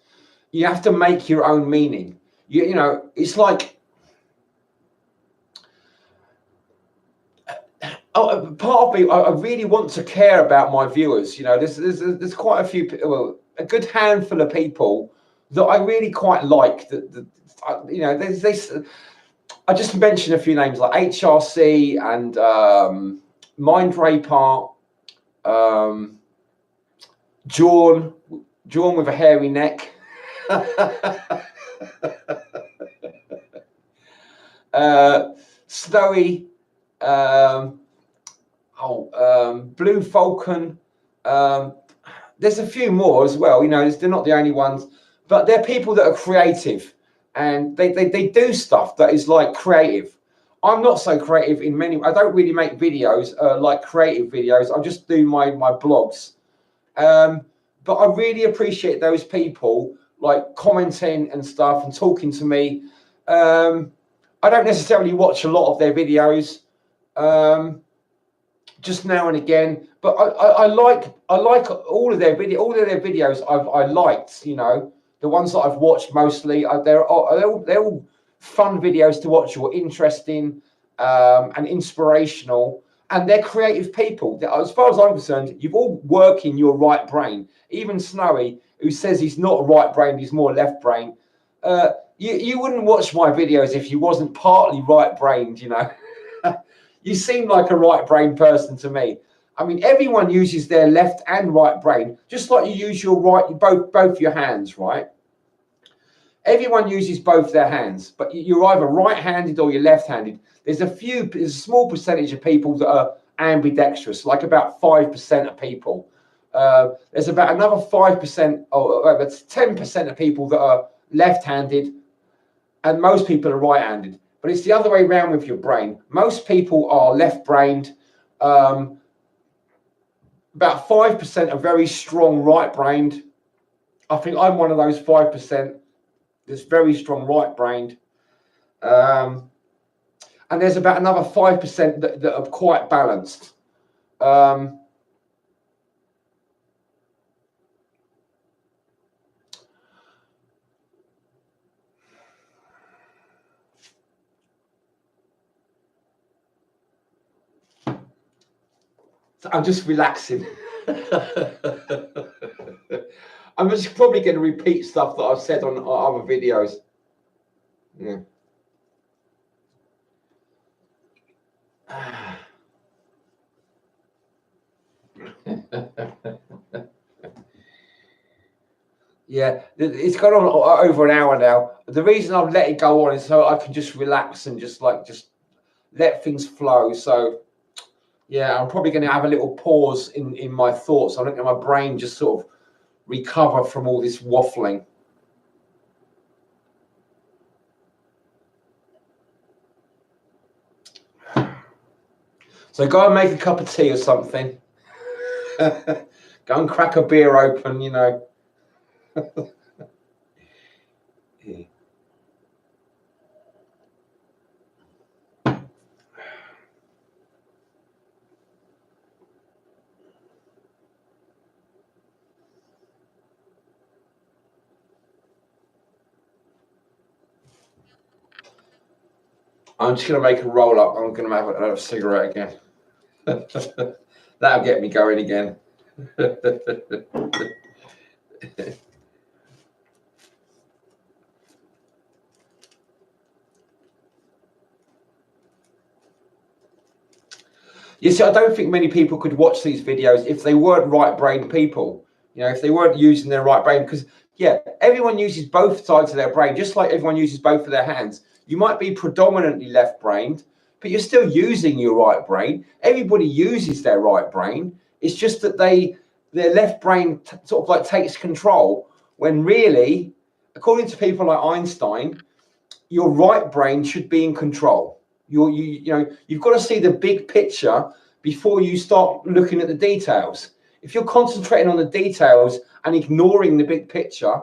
You have to make your own meaning. You know, it's like part of me. I really want to care about my viewers. You know, there's quite a few, well, a good handful of people that I really quite like. You know, there's I just mentioned a few names like HRC and Mindraper, John with a hairy neck. Snowy, Blue Falcon. There's a few more as well. You know, they're not the only ones, but they're people that are creative and they do stuff that is like creative. I'm not so creative in many. I don't really make videos like creative videos. I just do my blogs. But I really appreciate those people like commenting and stuff and talking to me. I don't necessarily watch a lot of their videos, just now and again. But I like all of their videos. I liked, you know, the ones that I've watched mostly. They're all fun videos to watch, or interesting and inspirational. And they're creative people. As far as I'm concerned, you've all work in your right brain. Even Snowy, who says he's not right brain, he's more left brain. You wouldn't watch my videos if you wasn't partly right-brained, you know. You seem like a right-brained person to me. I mean, everyone uses their left and right brain, just like you use your both your hands, right? Everyone uses both their hands, but you're either right-handed or you're left-handed. There's a small percentage of people that are ambidextrous, like about 5% of people. There's about another 5%, or 10% of people that are left-handed, and most people are right-handed. But it's the other way around with your brain. Most people are left-brained. About 5% are very strong right-brained. I think I'm one of those 5% that's very strong right-brained. And there's about another 5% that are quite balanced. So I'm just relaxing. I'm just probably going to repeat stuff that I've said on other videos. Yeah. Yeah, it's gone on over an hour now. The reason I've let it go on is so I can just relax and just let things flow. So yeah, I'm probably going to have a little pause in my thoughts. I don't know, my brain just sort of recover from all this waffling. So go and make a cup of tea or something. Go and crack a beer open, you know. Yeah. I'm just going to make a roll up. I'm going to have a cigarette again. That'll get me going again. You see, I don't think many people could watch these videos if they weren't right-brained people. You know, if they weren't using their right brain, because yeah, everyone uses both sides of their brain, just like everyone uses both of their hands. You might be predominantly left-brained, but you're still using your right brain. Everybody uses their right brain. It's just that their left brain sort of like takes control, when really, according to people like Einstein, your right brain should be in control. You know, you've got to see the big picture before you start looking at the details. If you're concentrating on the details and ignoring the big picture,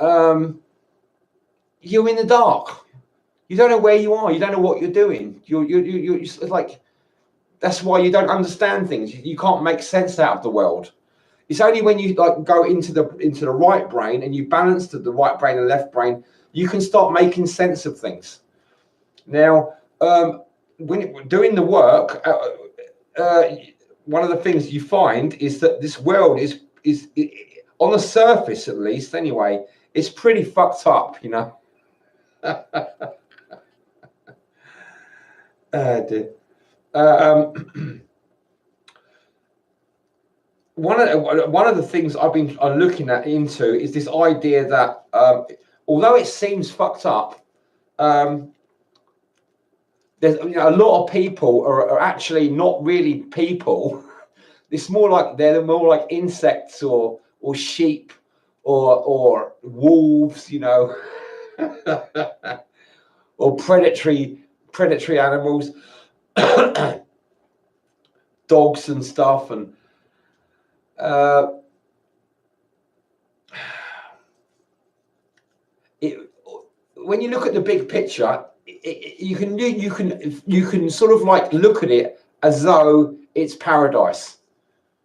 you're in the dark. You don't know where you are. You don't know what you're doing. You're like, that's why you don't understand things. You can't make sense out of the world. It's only when you like go into the right brain and you balance the right brain and left brain, you can start making sense of things. Now, when doing the work, one of the things you find is that this world is on the surface, at least anyway, it's pretty fucked up, you know. One of the things I've been looking into is this idea that although it seems fucked up, there's a lot of people are actually not really people. It's more like they're more like insects or sheep or wolves, you know, or predatory animals, dogs and stuff, and when you look at the big picture, you can sort of like look at it as though it's paradise.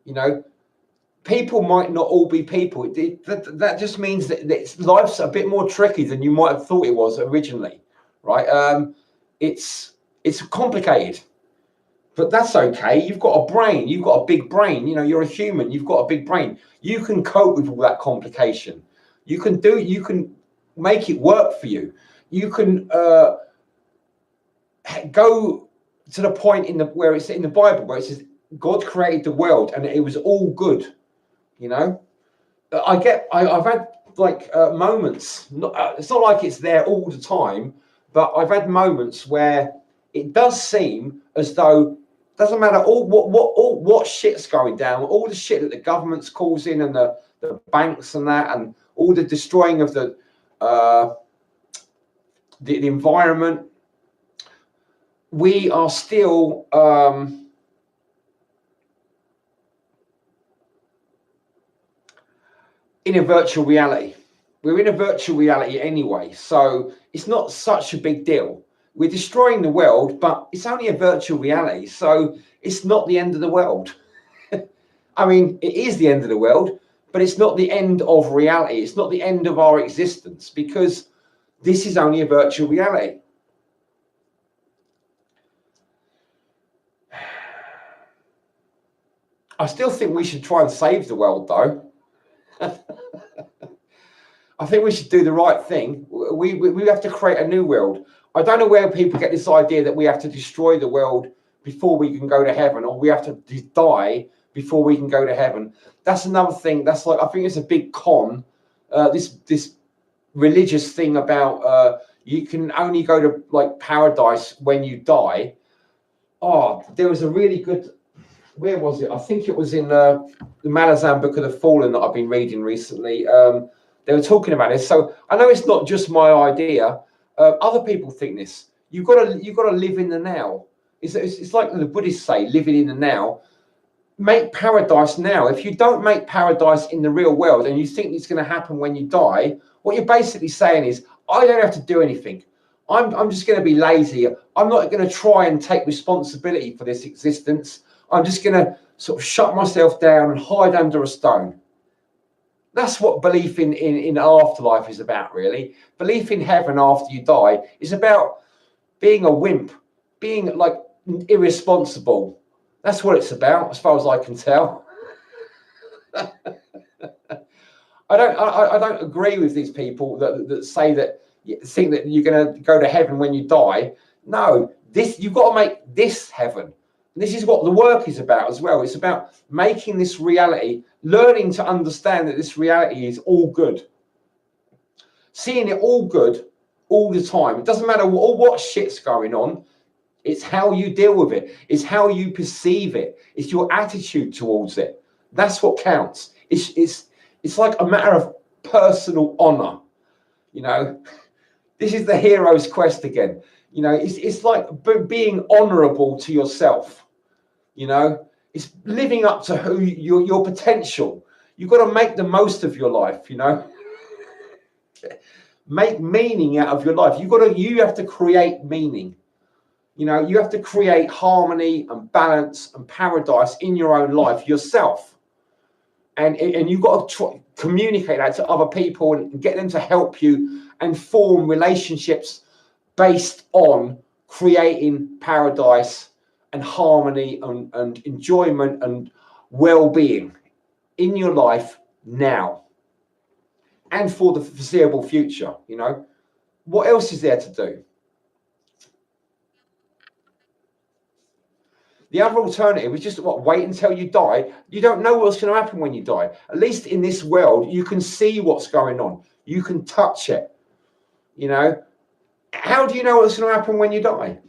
You know, people might not all be people. That just means that life's a bit more tricky than you might have thought it was originally, right? It's complicated, but that's okay. You've got a brain. You've got a big brain. You know, you're a human. You've got a big brain. You can cope with all that complication. You can make it work for you. You can go to the point in the where it's in the Bible where it says God created the world and it was all good. You know, I've had like moments. It's not like it's there all the time, but I've had moments where it does seem as though doesn't matter what shit's going down, all the shit that the government's causing and the banks and that, and all the destroying of the environment. We are still in a virtual reality. We're in a virtual reality anyway, so it's not such a big deal. We're destroying the world, but it's only a virtual reality, so it's not the end of the world. I mean, it is the end of the world, but it's not the end of reality. It's not the end of our existence, because this is only a virtual reality. I still think we should try and save the world, though. I think we should do the right thing. We have to create a new world. I don't know where people get this idea that we have to destroy the world before we can go to heaven, or we have to die before we can go to heaven. That's another thing. That's like, I think it's a big con. This religious thing about you can only go to like paradise when you die. Oh, there was a really good. Where was it? I think it was in the Malazan Book of the Fallen that I've been reading recently. They were talking about this. So I know it's not just my idea. Other people think this. You've got to live in the now. It's like the Buddhists say, living in the now. Make paradise now. If you don't make paradise in the real world and you think it's going to happen when you die, what you're basically saying is, I don't have to do anything. I'm just going to be lazy. I'm not going to try and take responsibility for this existence. I'm just going to sort of shut myself down and hide under a stone. That's what belief in afterlife is about, really. Belief in heaven after you die is about being a wimp, being like irresponsible. That's what it's about, as far as I can tell. I don't agree with these people that say that think that you're going to go to heaven when you die. No, you've got to make this heaven. This is what the work is about as well. It's about making this reality, learning to understand that this reality is all good. Seeing it all good all the time. It doesn't matter what shit's going on. It's how you deal with it. It's how you perceive it. It's your attitude towards it. That's what counts. It's like a matter of personal honor. You know, this is the hero's quest again. You know, it's like being honorable to yourself. You know, it's living up to who your potential. You've got to make the most of your life, you know. Make meaning out of your life. You have to create meaning. You know, you have to create harmony and balance and paradise in your own life yourself. And you've got to communicate that to other people and get them to help you and form relationships based on creating paradise and harmony and enjoyment and well-being in your life now and for the foreseeable future. You know, what else is there to do? The other alternative is just wait until you die. You don't know what's going to happen when you die. At least in this world, you can see what's going on. You can touch it. You know, how do you know what's going to happen when you die?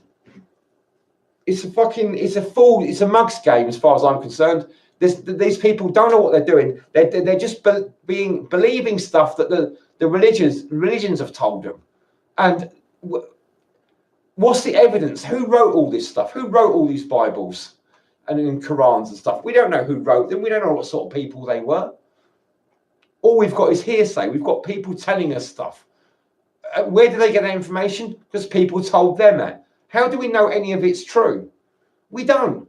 It's a mug's game as far as I'm concerned. These people don't know what they're doing. They're just believing stuff that the religions have told them. And what's the evidence? Who wrote all this stuff? Who wrote all these Bibles and Qurans and stuff? We don't know who wrote them. We don't know what sort of people they were. All we've got is hearsay. We've got people telling us stuff. Where do they get that information? Because people told them that. How do we know any of it's true? We don't.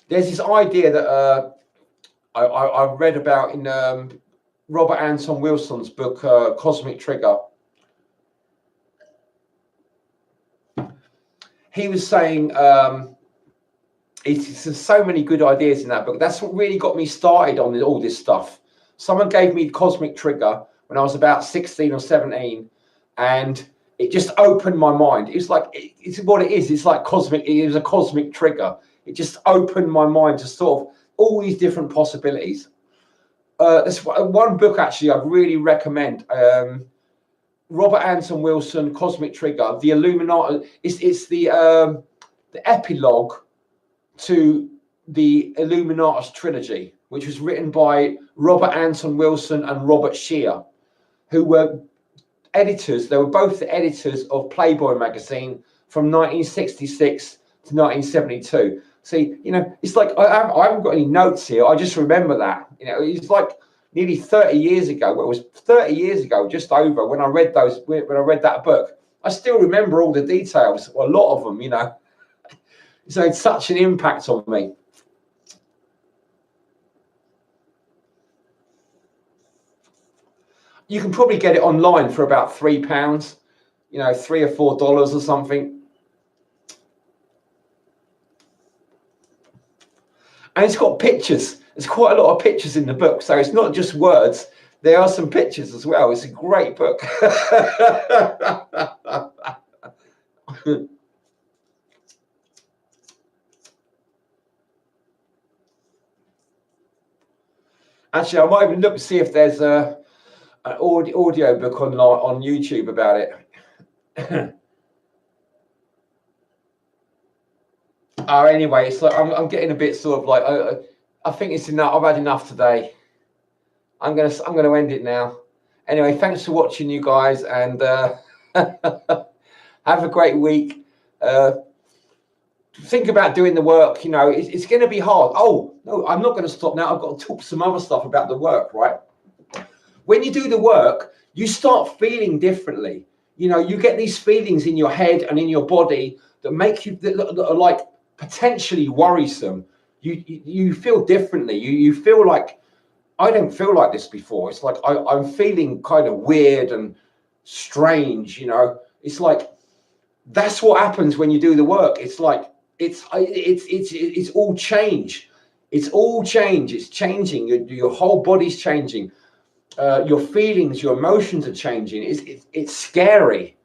There's this idea that I read about in Robert Anton Wilson's book, Cosmic Trigger. He was saying there's so many good ideas in that book. That's what really got me started on all this stuff. Someone gave me Cosmic Trigger when I was about 16 or 17, and it just opened my mind. It's like, it's what it is. It's like cosmic. It was a cosmic trigger. It just opened my mind to sort of all these different possibilities. There's one book actually I'd really recommend. Robert Anton Wilson, Cosmic Trigger, the Illuminati. It's the epilogue to the Illuminatus trilogy, which was written by Robert Anton Wilson and Robert Shear, who were editors. They were both the editors of Playboy magazine from 1966 to 1972. See, you know, it's like I haven't got any notes here. I just remember that. You know, it's like nearly 30 years ago. Well, it was 30 years ago, just over, when I read that book. I still remember all the details, a lot of them, you know. So it's such an impact on me. You can probably get it online for about £3, you know, $3 or $4 or something. And it's got pictures. There's quite a lot of pictures in the book. So it's not just words. There are some pictures as well. It's a great book. Actually, I might even look to see if there's an audio book on YouTube about it. Anyway, it's like I'm getting a bit sort of like I think it's enough. I've had enough today. I'm gonna end it now. Anyway, thanks for watching, you guys, and have a great week. Think about doing the work. You know, it's going to be hard. Oh no, I'm not going to stop now. I've got to talk some other stuff about the work, right? When you do the work, you start feeling differently. You know, you get these feelings in your head and in your body that make you that are like potentially worrisome. You feel differently. You feel like, I don't feel like this before. It's like I'm feeling kind of weird and strange. You know, it's like that's what happens when you do the work. It's like it's all change. It's all change. It's changing. Your whole body's changing. Your feelings, your emotions are changing. It's scary.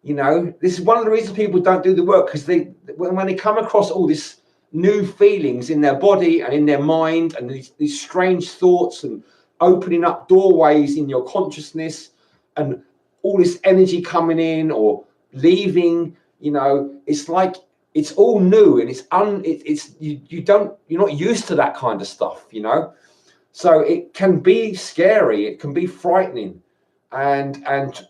You know, this is one of the reasons people don't do the work, because when they come across all this new feelings in their body and in their mind, and these strange thoughts, and opening up doorways in your consciousness, and all this energy coming in or leaving, you know, it's like it's all new, and you're not used to that kind of stuff, you know. So it can be scary, it can be frightening and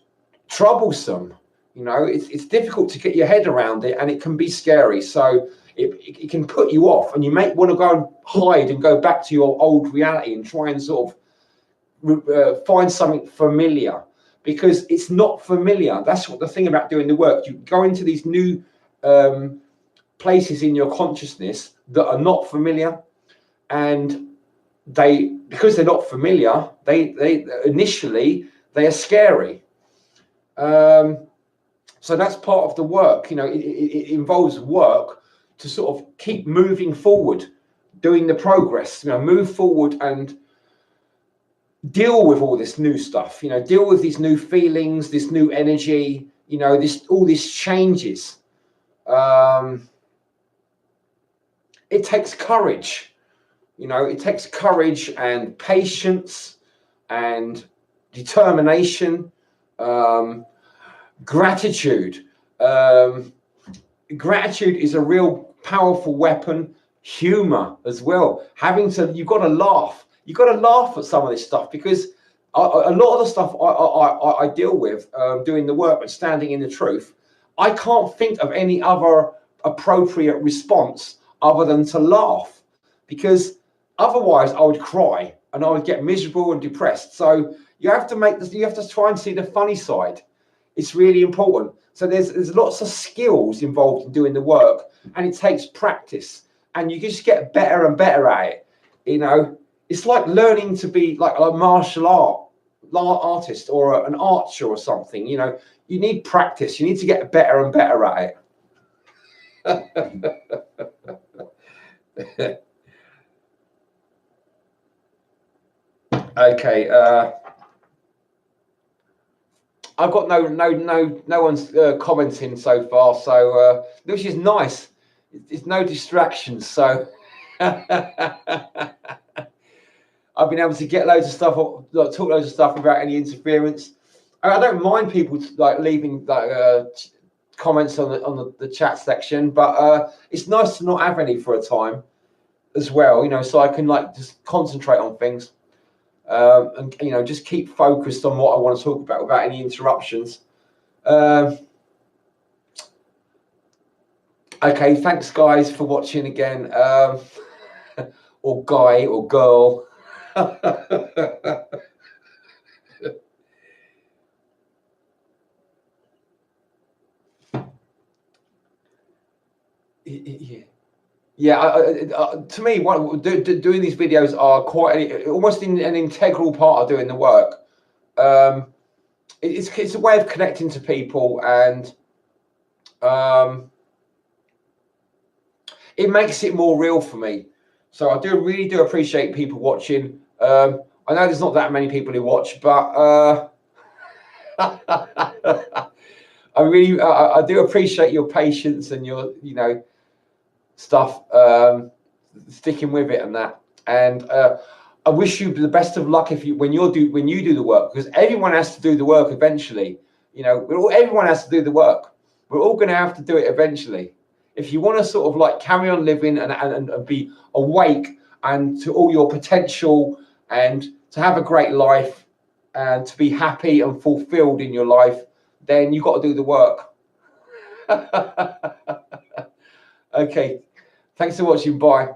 troublesome. You know, it's difficult to get your head around it, and it can be scary. So it can put you off, and you may want to go and hide and go back to your old reality and try and sort of find something familiar, because it's not familiar. That's what the thing about doing the work. You go into these new places in your consciousness that are not familiar, and because they're not familiar, they initially they are scary. So that's part of the work. You know, it involves work to sort of keep moving forward, doing the progress. You know, move forward and deal with all this new stuff. You know, deal with these new feelings, this new energy. You know, all these changes. It takes courage. You know, it takes courage and patience and determination. Gratitude. Gratitude is a real powerful weapon. Humor as well. You've got to laugh. You've got to laugh at some of this stuff, because a lot of the stuff I deal with doing the work and standing in the truth, I can't think of any other appropriate response other than to laugh, because otherwise I would cry and I would get miserable and depressed. So you have to try and see the funny side. It's really important. So there's lots of skills involved in doing the work, and it takes practice, and you just get better and better at it. You know, it's like learning to be like a martial artist or an archer or something. You know, you need practice. You need to get better and better at it. Okay. I've got no one's commenting so far, so which is nice. It's no distractions, so I've been able to get loads of stuff, like, talk loads of stuff without any interference. I don't mind people like leaving like comments on the chat section, but it's nice to not have any for a time as well, you know, so I can like just concentrate on things, and you know, just keep focused on what I want to talk about without any interruptions. Okay, thanks guys for watching again, or guy or girl. Yeah. To me, doing these videos are quite almost an integral part of doing the work. It's a way of connecting to people, and it makes it more real for me. So I really do appreciate people watching. I know there's not that many people who watch, but I do appreciate your patience and your, you know, stuff, sticking with it and that. And I wish you the best of luck when you do the work, because everyone has to do the work eventually. You know, everyone has to do the work. We're all going to have to do it eventually. If you want to sort of like carry on living and be awake and to all your potential, and to have a great life and to be happy and fulfilled in your life, then you've got to do the work. Okay, thanks for watching. Bye.